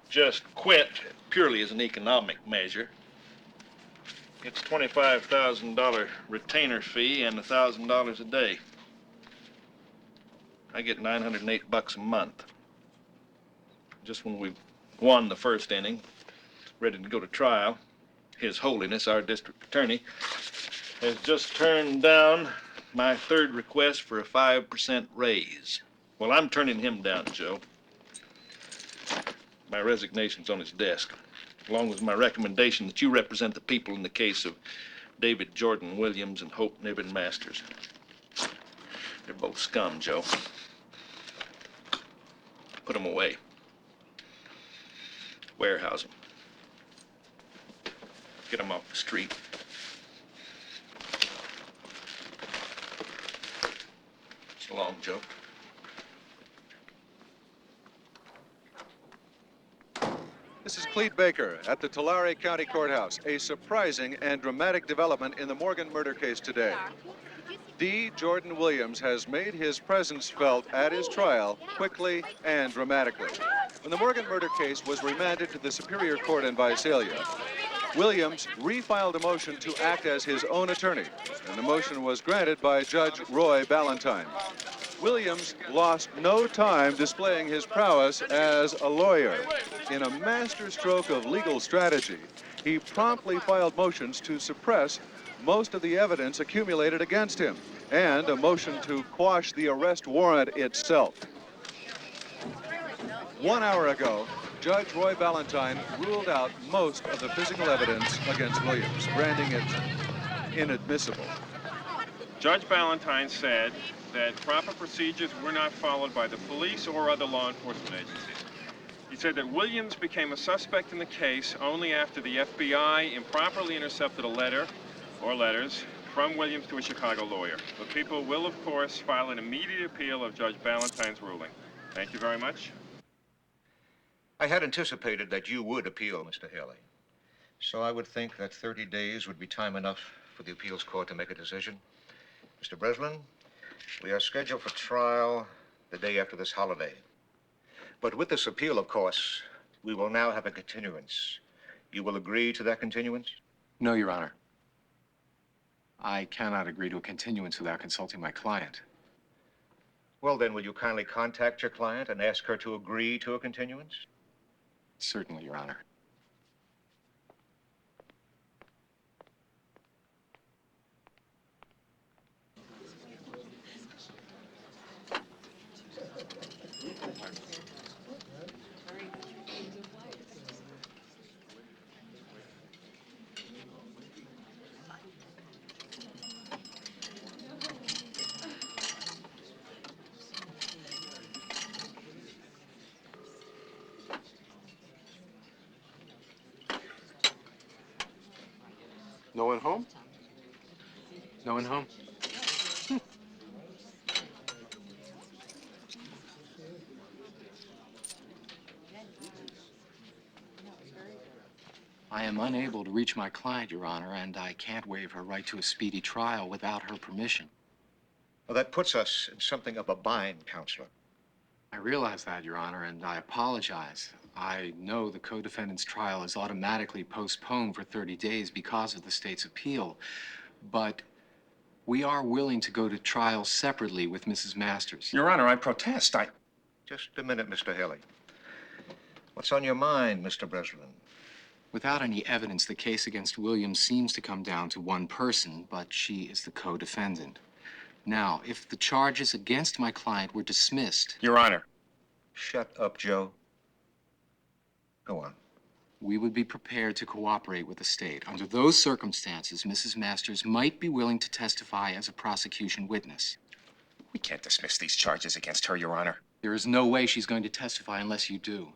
just quit purely as an economic measure, gets $25,000 retainer fee and $1,000 a day. I get 908 bucks a month. Just when we won the first inning, ready to go to trial, His Holiness, our district attorney, has just turned down my third request for a 5% raise. Well, I'm turning him down, Joe. My resignation's on his desk, along with my recommendation that you represent the people in the case of David Jordan Williams and Hope Niven Masters. They're both scum, Joe. Put them away. Warehouse them. Get them off the street. So long, Joe. This is Clete Baker at the Tulare County Courthouse. A surprising and dramatic development in the Morgan murder case today. D. Jordan Williams has made his presence felt at his trial quickly and dramatically. When the Morgan murder case was remanded to the Superior Court in Visalia, Williams refiled a motion to act as his own attorney, and the motion was granted by Judge Roy Ballantyne. Williams lost no time displaying his prowess as a lawyer. In a masterstroke of legal strategy, he promptly filed motions to suppress most of the evidence accumulated against him, and a motion to quash the arrest warrant itself. 1 hour ago, Judge Roy Ballantyne ruled out most of the physical evidence against Williams, branding it inadmissible. Judge Ballantyne said that proper procedures were not followed by the police or other law enforcement agencies. He said that Williams became a suspect in the case only after the FBI improperly intercepted a letter or letters from Williams to a Chicago lawyer. The people will, of course, file an immediate appeal of Judge Ballantyne's ruling. Thank you very much. I had anticipated that you would appeal, Mr. Haley. So I would think that 30 days would be time enough for the appeals court to make a decision. Mr. Breslin, we are scheduled for trial the day after this holiday. But with this appeal, of course, we will now have a continuance. You will agree to that continuance? No, Your Honor. I cannot agree to a continuance without consulting my client. Well, then, will you kindly contact your client and ask her to agree to a continuance? Certainly, Your Honor. No one home? No one home? I am unable to reach my client, Your Honor, and I can't waive her right to a speedy trial without her permission. Well, that puts us in something of a bind, Counselor. I realize that, Your Honor, and I apologize. I know the co-defendant's trial is automatically postponed for 30 days because of the state's appeal, but we are willing to go to trial separately with Mrs. Masters. Your Honor, I protest. Just a minute, Mr. Haley. What's on your mind, Mr. Breslin? Without any evidence, the case against Williams seems to come down to one person, but she is the co-defendant. Now, if the charges against my client were dismissed... Your Honor. Shut up, Joe. Go on. We would be prepared to cooperate with the state. Under those circumstances, Mrs. Masters might be willing to testify as a prosecution witness. We can't dismiss these charges against her, Your Honor. There is no way she's going to testify unless you do.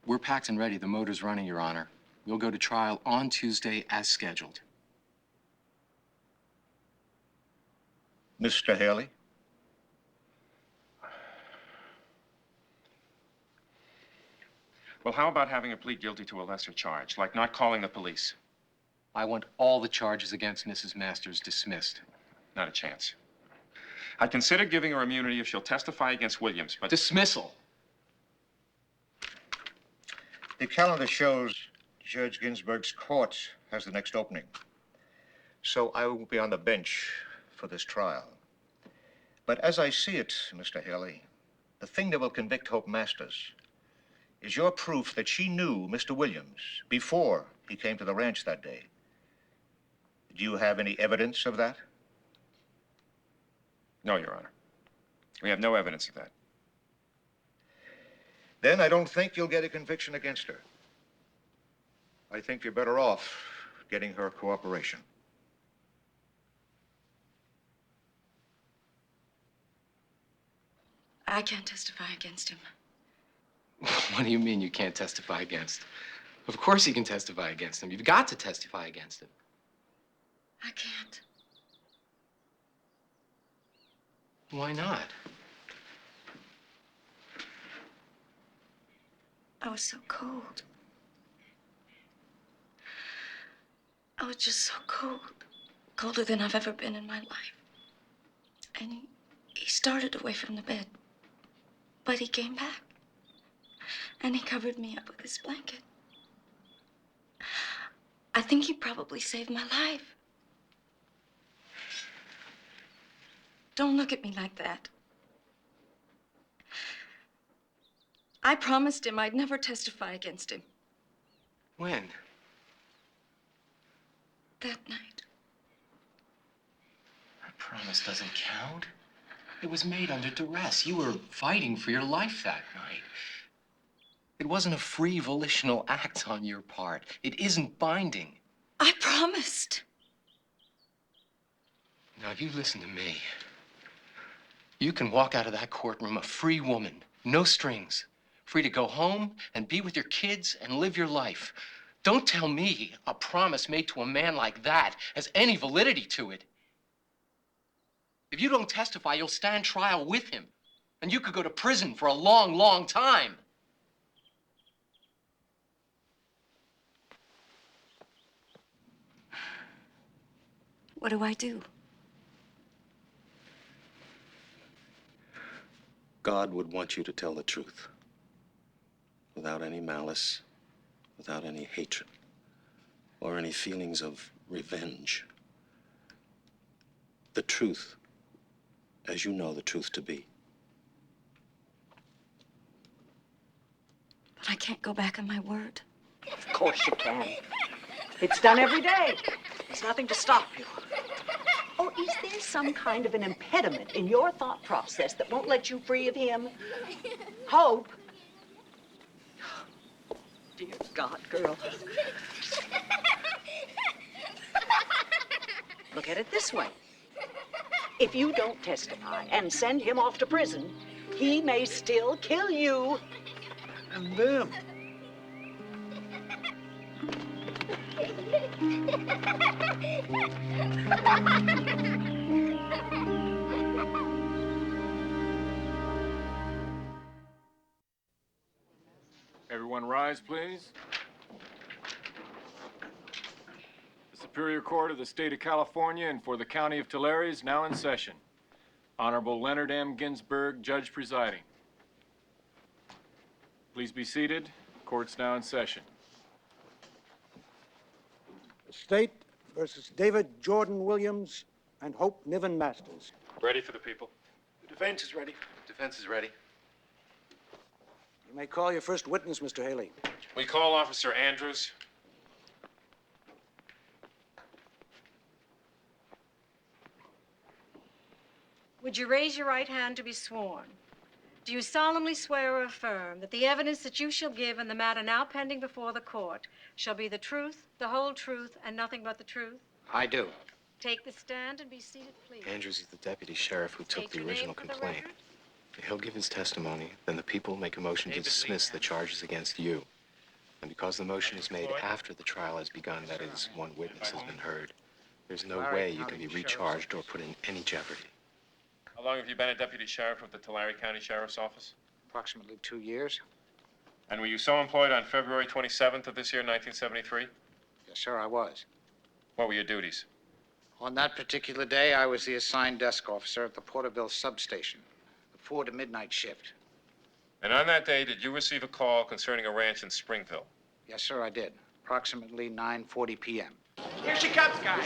We're packed and ready. The motor's running, Your Honor. We'll go to trial on Tuesday as scheduled. Mr. Haley? Well, how about having her plead guilty to a lesser charge, like not calling the police? I want all the charges against Mrs. Masters dismissed. Not a chance. I'd consider giving her immunity if she'll testify against Williams, but... Dismissal! The calendar shows Judge Ginsburg's court has the next opening. So I will be on the bench for this trial. But as I see it, Mr. Haley, the thing that will convict Hope Masters is your proof that she knew Mr. Williams before he came to the ranch that day. Do you have any evidence of that? No, Your Honor. We have no evidence of that. Then I don't think you'll get a conviction against her. I think you're better off getting her cooperation. I can't testify against him. What do you mean you can't testify against? Of course you can testify against him. You've got to testify against him. I can't. Why not? I was so cold. I was just so cold. Colder than I've ever been in my life. And he started away from the bed. But he came back. And he covered me up with his blanket. I think he probably saved my life. Don't look at me like that. I promised him I'd never testify against him. When? That night. That promise doesn't count. It was made under duress. You were fighting for your life that night. It wasn't a free volitional act on your part. It isn't binding. I promised. Now, if you listen to me, you can walk out of that courtroom a free woman, no strings, free to go home and be with your kids and live your life. Don't tell me a promise made to a man like that has any validity to it. If you don't testify, you'll stand trial with him, and you could go to prison for a long, long time. What do I do? God would want you to tell the truth. Without any malice, without any hatred, or any feelings of revenge. The truth, as you know the truth to be. But I can't go back on my word. Of course you can. It's done every day. There's nothing to stop you. Or is there some kind of an impediment in your thought process that won't let you free of him? Hope? Dear God, girl. Look at it this way. If you don't testify and send him off to prison, he may still kill you. And them. Everyone rise, please. The Superior Court of the State of California and for the County of Tulare is now in session. Honorable Leonard M. Ginsburg, Judge presiding. Please be seated. Court's now in session. The State versus David Jordan Williams and Hope Niven Masters. Ready for the people. The defense is ready. Defense is ready. You may call your first witness, Mr. Haley. We call Officer Andrews. Would you raise your right hand to be sworn? Do you solemnly swear or affirm that the evidence that you shall give in the matter now pending before the court shall be the truth, the whole truth, and nothing but the truth? I do. Take the stand and be seated, please. Andrews is the deputy sheriff who took State the your original name for the complaint. record. He'll give his testimony, then the people make a motion to dismiss the charges against you. And because the motion is made after the trial has begun, that is, one witness has been heard, there's no way you can be recharged or put in any jeopardy. How long have you been a deputy sheriff with the Tulare County Sheriff's Office? Approximately 2 years. And were you so employed on February 27th of this year, 1973? Yes, sir, I was. What were your duties? On that particular day, I was the assigned desk officer at the Porterville substation, the 4 to midnight shift. And on that day, did you receive a call concerning a ranch in Springville? Yes, sir, I did. Approximately 9:40 p.m. Here she comes, guys.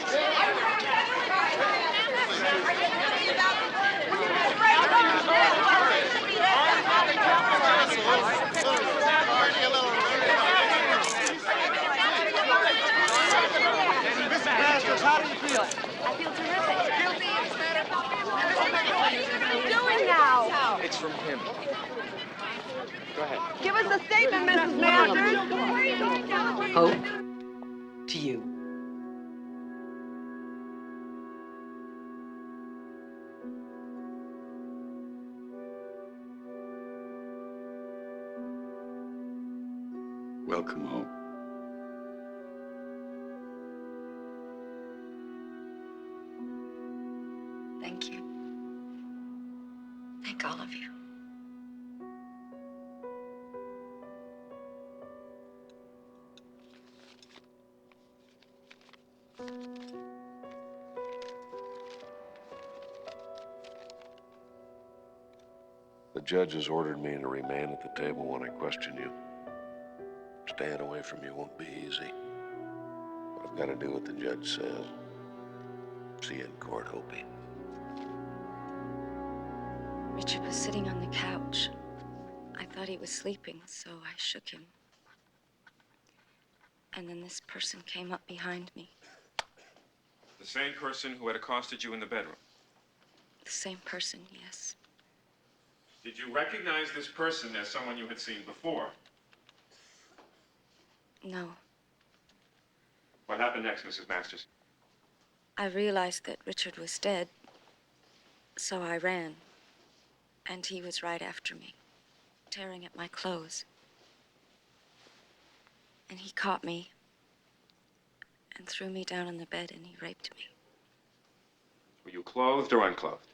Mr. Masters, how do you a statement, Mrs. Masters. Hope, to you. Welcome, Hope. Thank you. Thank all of you. The judge has ordered me to remain at the table when I question you. Staying away from you won't be easy. But I've got to do what the judge says. See you in court, Hopi. Richard was sitting on the couch. I thought he was sleeping, so I shook him. And then this person came up behind me. The same person who had accosted you in the bedroom. The same person, yes. Did you recognize this person as someone you had seen before? No. What happened next, Mrs. Masters? I realized that Richard was dead, so I ran. And he was right after me, tearing at my clothes. And he caught me and threw me down on the bed, and he raped me. Were you clothed or unclothed?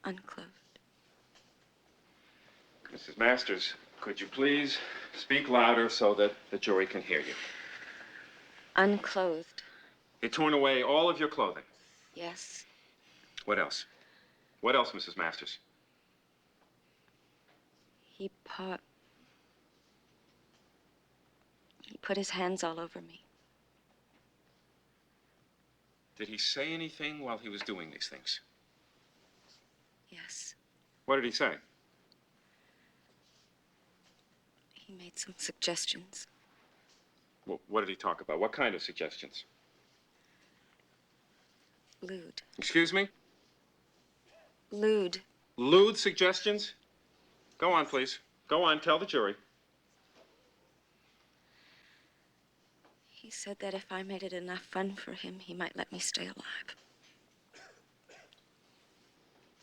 Unclothed. Mrs. Masters, could you please speak louder so that the jury can hear you? Unclothed, They torn away all of your clothing. yes. What else? What else, Mrs. Masters? He put his hands all over me. Did he say anything while he was doing these things? Yes. What did he say? He made some suggestions. What did he talk about? What kind of suggestions? Lewd. Excuse me? Lewd. Lewd suggestions? Go on, please. Go on, tell the jury. He said that if I made it enough fun for him, he might let me stay alive.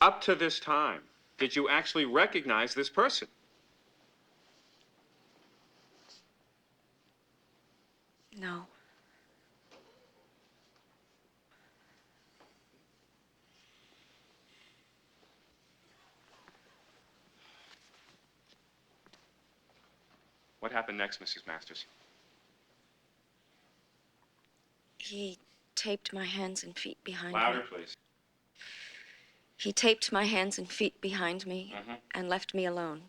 Up to this time, did you actually recognize this person? No. What happened next, Mrs. Masters? He taped my hands and feet behind Louder, me. please. He taped my hands and feet behind me and left me alone.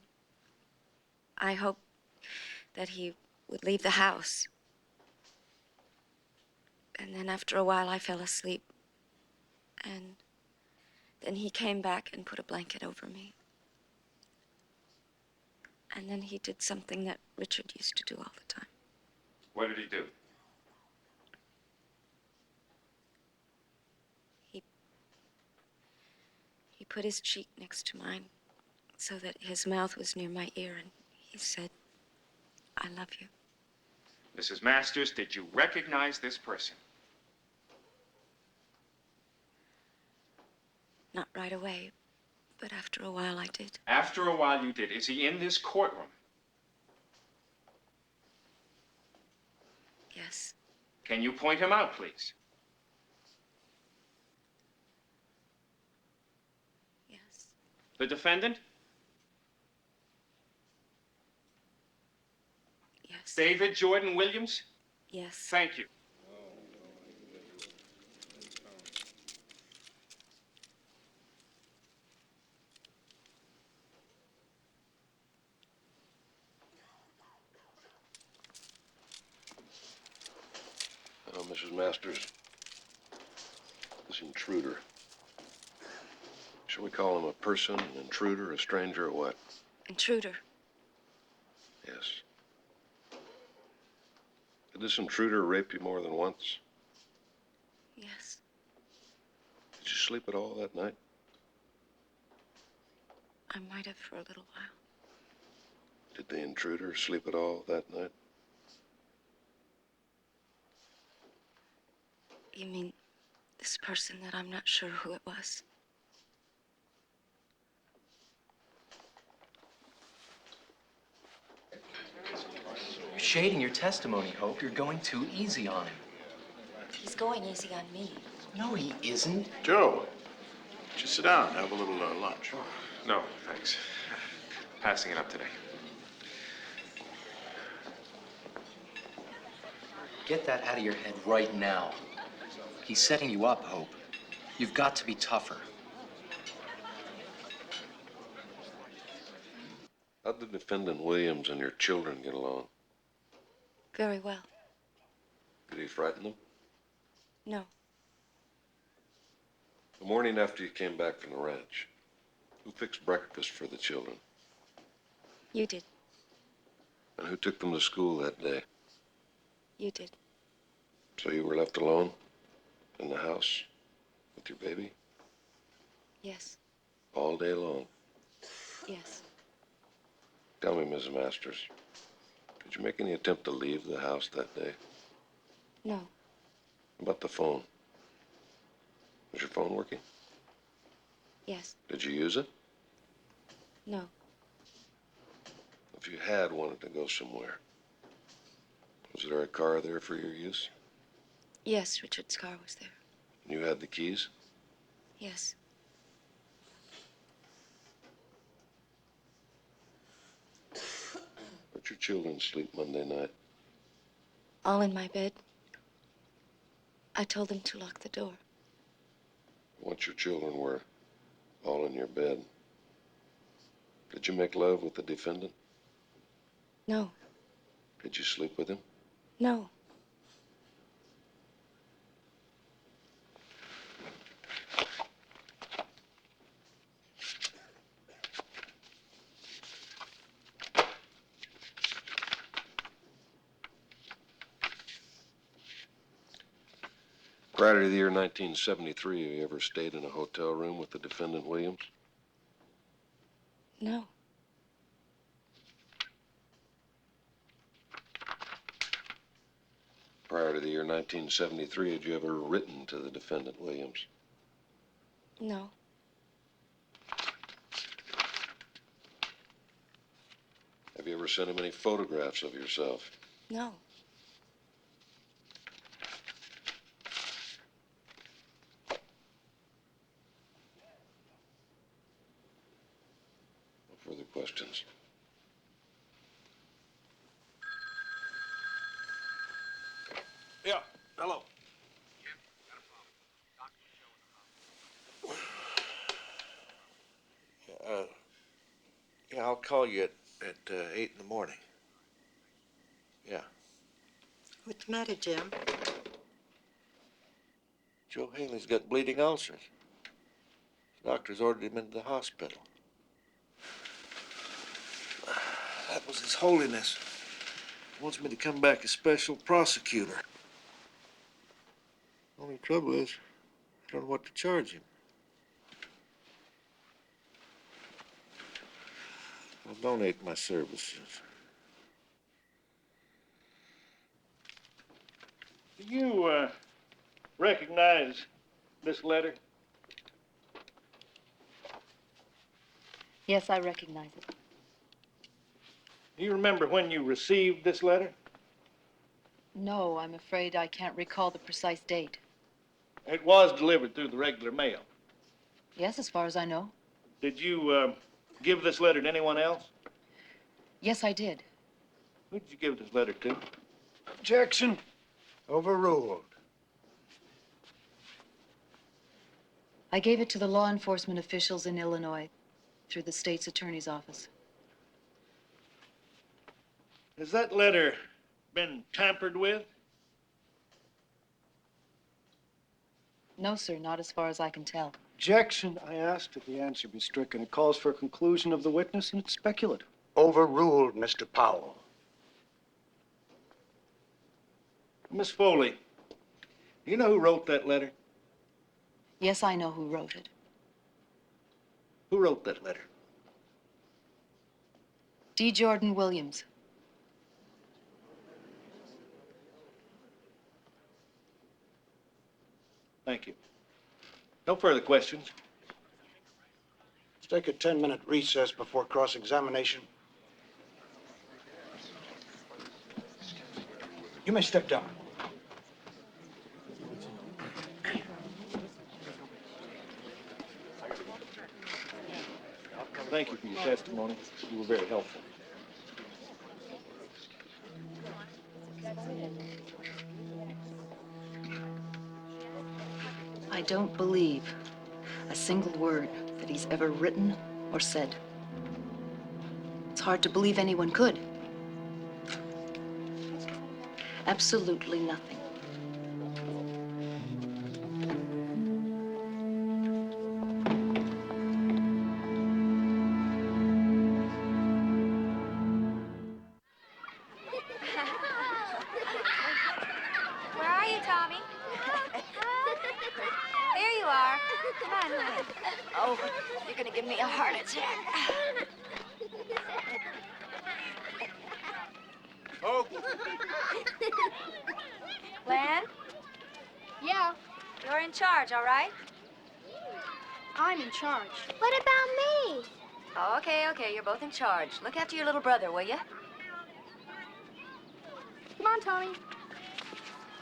I hoped that he would leave the house. And then after a while, I fell asleep. And then he came back and put a blanket over me. And then he did something that Richard used to do all the time. What did he do? He put his cheek next to mine so that his mouth was near my ear, and he said, "I love you." Mrs. Masters, did you recognize this person? Not right away, but after a while I did. After a while you did. Is he in this courtroom? Yes. Can you point him out, please? Yes. The defendant? Yes. David Jordan Williams? Yes. Thank you. Now, Mrs. Masters, this intruder. Shall we call him a person, an intruder, a stranger, or what? Intruder. Yes. Did this intruder rape you more than once? Yes. Did you sleep at all that night? I might have for a little while. Did the intruder sleep at all that night? You mean this person that I'm not sure who it was? You're shading your testimony, Hope. You're going too easy on him. He's going easy on me. No, he isn't. Joe, just sit down, have a little lunch. No, thanks. Passing it up today. Get that out of your head right now. He's setting you up, Hope. You've got to be tougher. How'd the defendant Williams and your children get along? Very well. Did he frighten them? No. The morning after you came back from the ranch, who fixed breakfast for the children? You did. And who took them to school that day? You did. So you were left alone in the house with your baby Yes. all day long? Yes. Tell me, Mrs. Masters, did you make any attempt to leave the house that day? No. About the phone? Was your phone working? Yes. Did you use it? No. If you had wanted to go somewhere, was there a car there for your use? Yes, Richard's car was there. You had the keys? Yes. Where'd your children sleep Monday night? All in my bed. I told them to lock the door. Once your children were all in your bed, did you make love with the defendant? No. Did you sleep with him? No. Prior to the year 1973, have you ever stayed in a hotel room with the defendant Williams? No. Prior to the year 1973, had you ever written to the defendant Williams? No. Have you ever sent him any photographs of yourself? No. No further questions. Yeah, hello. Yeah, I'll call you at 8 in the morning. Yeah. What's the matter, Jim? Joe Haley's got bleeding ulcers. The doctor's ordered him into the hospital. That was His Holiness. He wants me to come back as special prosecutor. Only trouble is, I don't know what to charge him. I'll donate my services. Do you recognize this letter? Yes, I recognize it. Do you remember when you received this letter? No, I'm afraid I can't recall the precise date. It was delivered through the regular mail. Yes, as far as I know. Did you give this letter to anyone else? Yes, I did. Who did you give this letter to? Objection. Overruled. I gave it to the law enforcement officials in Illinois through the state's attorney's office. Has that letter been tampered with? No, sir, not as far as I can tell. Objection. I asked that the answer be stricken. It calls for a conclusion of the witness, and it's speculative. Overruled, Mr. Powell. Miss Foley, do you know who wrote that letter? Yes, I know who wrote it. Who wrote that letter? D. Jordan Williams. Thank you. No further questions. Let's take a 10-minute recess before cross-examination. You may step down. Thank you for your testimony. You were very helpful. I don't believe a single word that he's ever written or said. It's hard to believe anyone could. Absolutely nothing. Where are you, Tommy? There you are. Come on, honey. Oh, you're gonna give me a heart attack. Hope. Glenn? Yeah, You're in charge, all right? I'm in charge. What about me? Oh, okay, you're both in charge. Look after your little brother, will you? Come on, Tommy.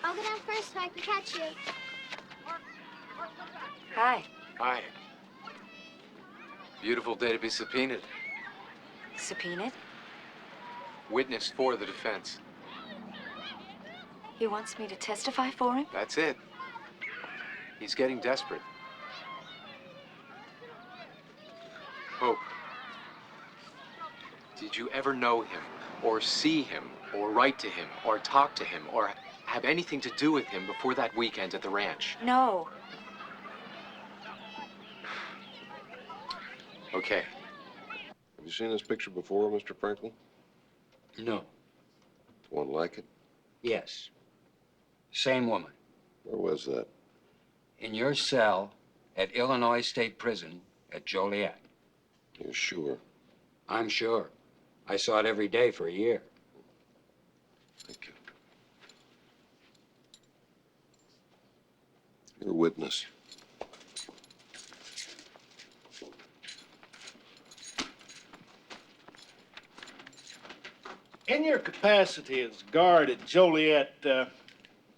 I'll go down first so I can catch you. Hi. Hi. Beautiful day to be subpoenaed. Subpoenaed? Witness for the defense. He wants me to testify for him? That's it. He's getting desperate. Hope. Did you ever know him, or see him, or write to him, or talk to him, or have anything to do with him before that weekend at the ranch? No. Okay. Have you seen this picture before, Mr. Franklin? No. One like it? Yes. Same woman. Where was that? In your cell at Illinois State Prison at Joliet. You're sure? I'm sure. I saw it every day for a year. Thank you. You're a witness. In your capacity as guard at Joliet,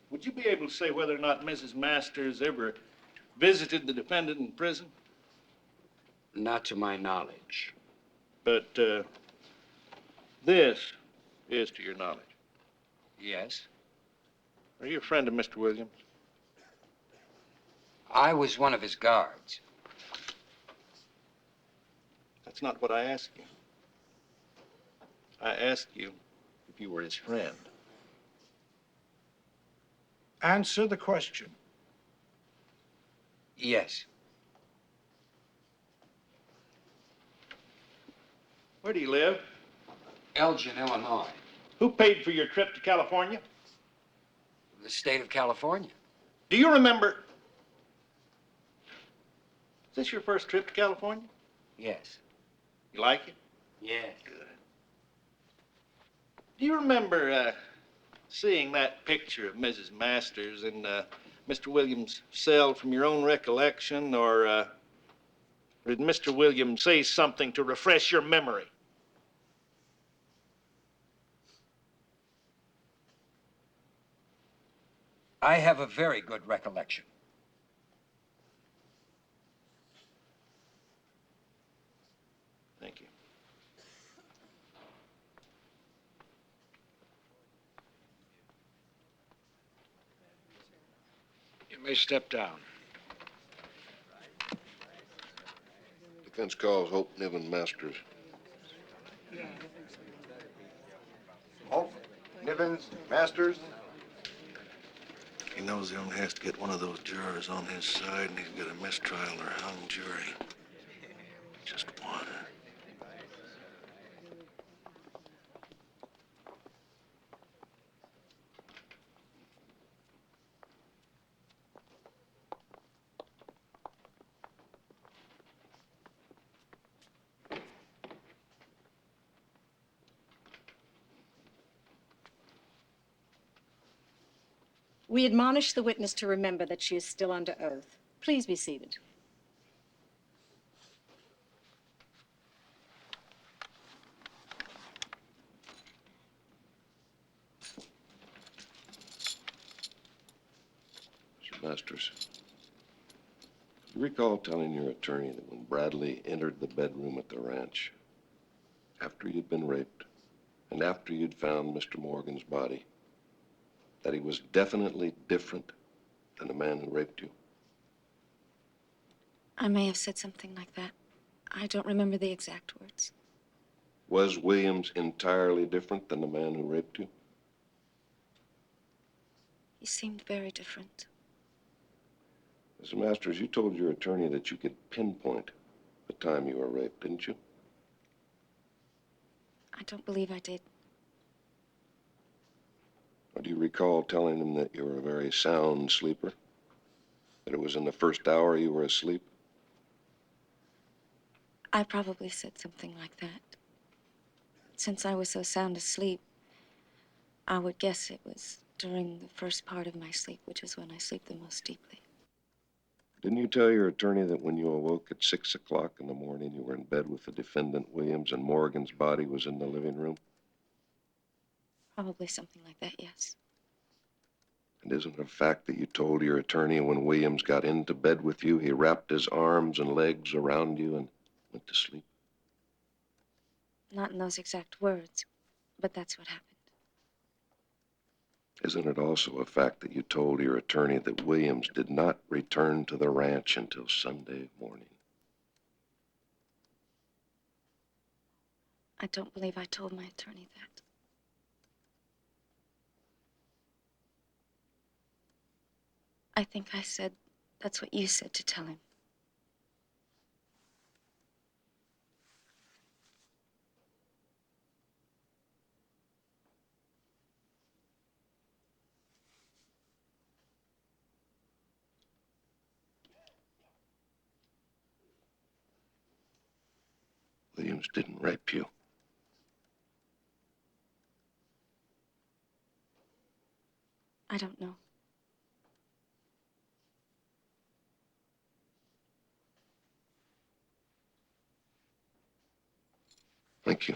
would you be able to say whether or not Mrs. Masters ever visited the defendant in prison? Not to my knowledge. But this is to your knowledge. Yes. Are you a friend of Mr. Williams? I was one of his guards. That's not what I asked you. I asked you if you were his friend. Answer the question. Yes. Where do you live? Elgin, Illinois. Who paid for your trip to California? The state of California. Do you remember? Is this your first trip to California? Yes. You like it? Yes. Do you remember seeing that picture of Mrs. Masters in Mr. Williams' cell from your own recollection, or did Mr. Williams say something to refresh your memory? I have a very good recollection. Thank you. You may step down. Defense calls Hope Niven Masters. Hope, Nivens, Masters. He knows he only has to get one of those jurors on his side, and he's got a mistrial or hung jury. Just one. We admonish the witness to remember that she is still under oath. Please be seated. Mr. Masters, you recall telling your attorney that when Bradley entered the bedroom at the ranch, after you'd been raped, and after you'd found Mr. Morgan's body, that he was definitely different than the man who raped you? I may have said something like that. I don't remember the exact words. Was Williams entirely different than the man who raped you? He seemed very different. Mr. Masters, you told your attorney that you could pinpoint the time you were raped, didn't you? I don't believe I did. Or do you recall telling him that you were a very sound sleeper? That it was in the first hour you were asleep? I probably said something like that. Since I was so sound asleep, I would guess it was during the first part of my sleep, which is when I sleep the most deeply. Didn't you tell your attorney that when you awoke at 6 o'clock in the morning, you were in bed with the defendant, Williams, and Morgan's body was in the living room? Probably something like that, yes. And isn't it a fact that you told your attorney when Williams got into bed with you, he wrapped his arms and legs around you and went to sleep? Not in those exact words, but that's what happened. Isn't it also a fact that you told your attorney that Williams did not return to the ranch until Sunday morning? I don't believe I told my attorney that. I think I said that's what you said to tell him. Williams didn't rape you. I don't know. Thank you.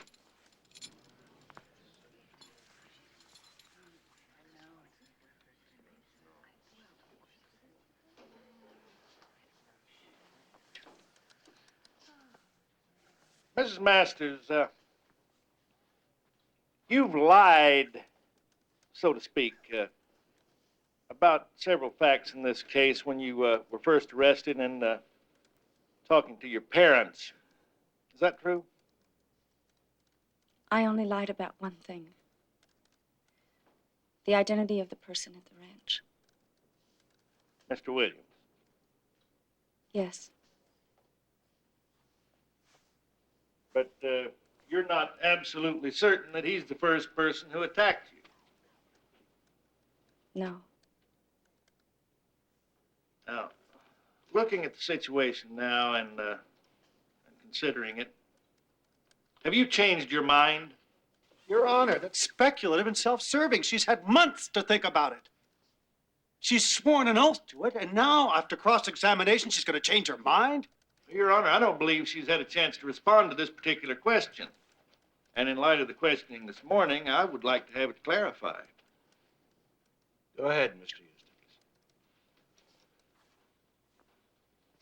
Mrs. Masters, you've lied, so to speak, about several facts in this case when you were first arrested and talking to your parents. Is that true? I only lied about one thing. The identity of the person at the ranch. Mr. Williams. Yes. But you're not absolutely certain that he's the first person who attacked you. No. Now, looking at the situation now and considering it, have you changed your mind? Your Honor, that's speculative and self-serving. She's had months to think about it. She's sworn an oath to it, and now, after cross-examination, she's going to change her mind? Your Honor, I don't believe she's had a chance to respond to this particular question. And in light of the questioning this morning, I would like to have it clarified. Go ahead, Mr. Eustace.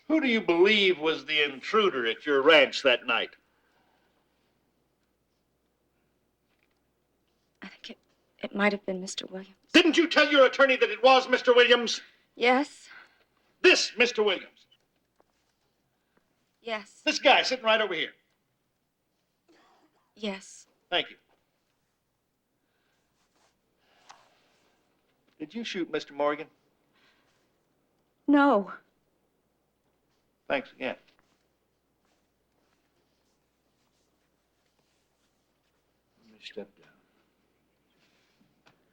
Who do you believe was the intruder at your ranch that night? I think it might have been Mr. Williams. Didn't you tell your attorney that it was Mr. Williams? Yes. This Mr. Williams. Yes. This guy sitting right over here. Yes. Thank you. Did you shoot Mr. Morgan? No. Thanks again. Let me step down.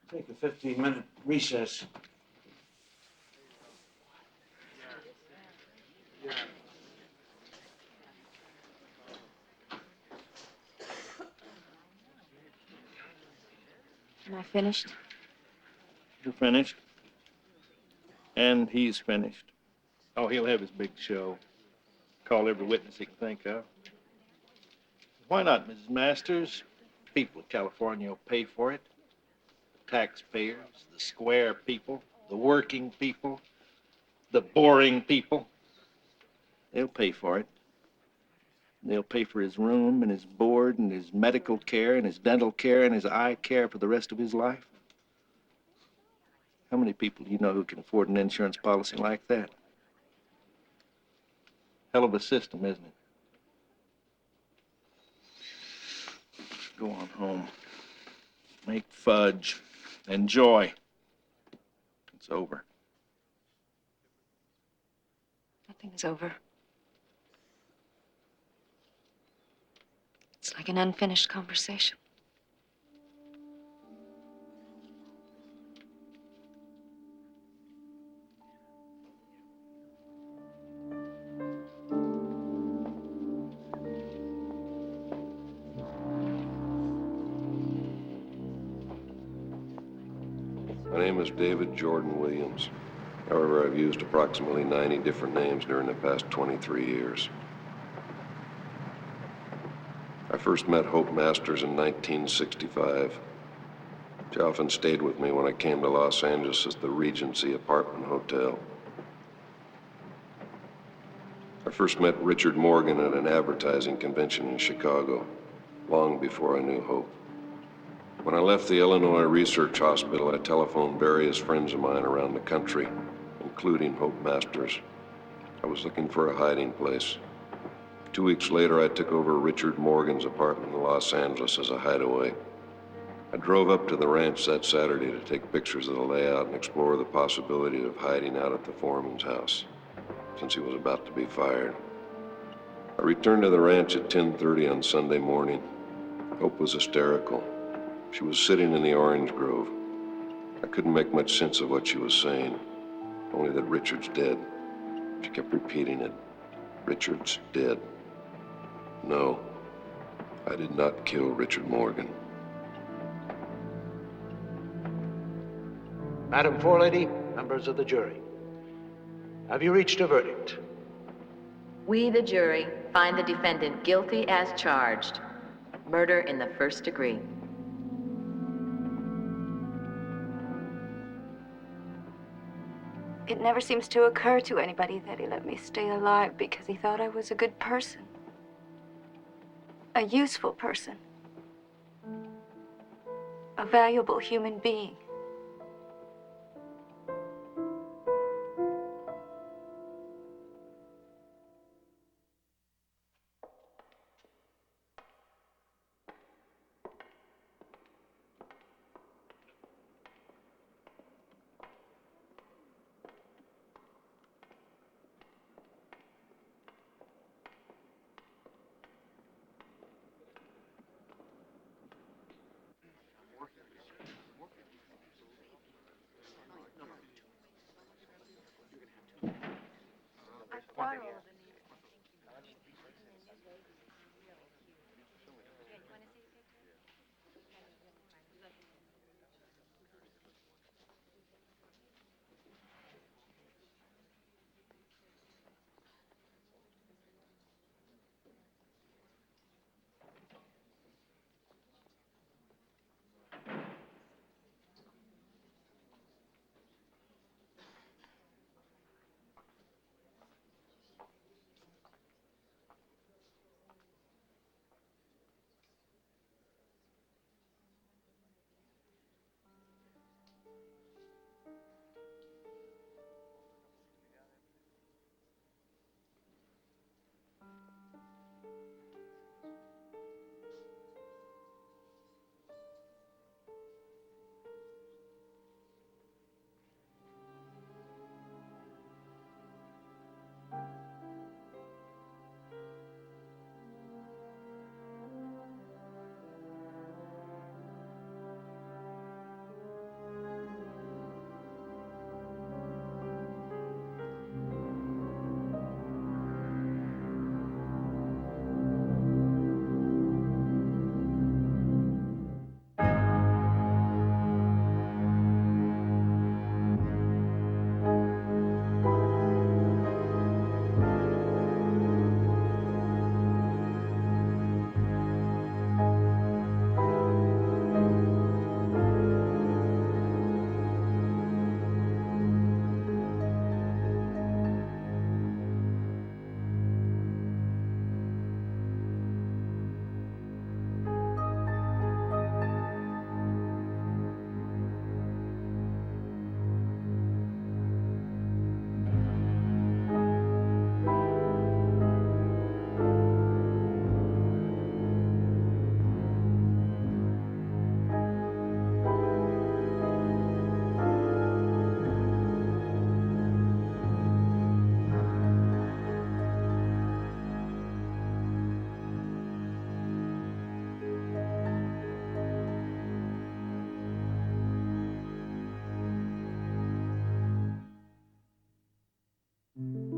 Take a 15-minute recess. Am I finished? You're finished. And he's finished. Oh, he'll have his big show. Call every witness he can think of. Why not, Mrs. Masters? People of California will pay for it. The taxpayers, the square people, the working people, the boring people. They'll pay for it. They'll pay for his room and his board and his medical care and his dental care and his eye care for the rest of his life. How many people do you know who can afford an insurance policy like that? Hell of a system, isn't it? Go on home. Make fudge. Enjoy. It's over. Nothing's over. It's like an unfinished conversation. My name is David Jordan Williams. However, I've used approximately 90 different names during the past 23 years. I first met Hope Masters in 1965. She often stayed with me when I came to Los Angeles at the Regency Apartment Hotel. I first met Richard Morgan at an advertising convention in Chicago, long before I knew Hope. When I left the Illinois Research Hospital, I telephoned various friends of mine around the country, including Hope Masters. I was looking for a hiding place. 2 weeks later, I took over Richard Morgan's apartment in Los Angeles as a hideaway. I drove up to the ranch that Saturday to take pictures of the layout and explore the possibility of hiding out at the foreman's house, since he was about to be fired. I returned to the ranch at 10:30 on Sunday morning. Hope was hysterical. She was sitting in the orange grove. I couldn't make much sense of what she was saying, only that Richard's dead. She kept repeating it. Richard's dead. No, I did not kill Richard Morgan. Madam Forelady, members of the jury, have you reached a verdict? We, the jury, find the defendant guilty as charged. Murder in the first degree. It never seems to occur to anybody that he let me stay alive because he thought I was a good person. A useful person. A valuable human being. you.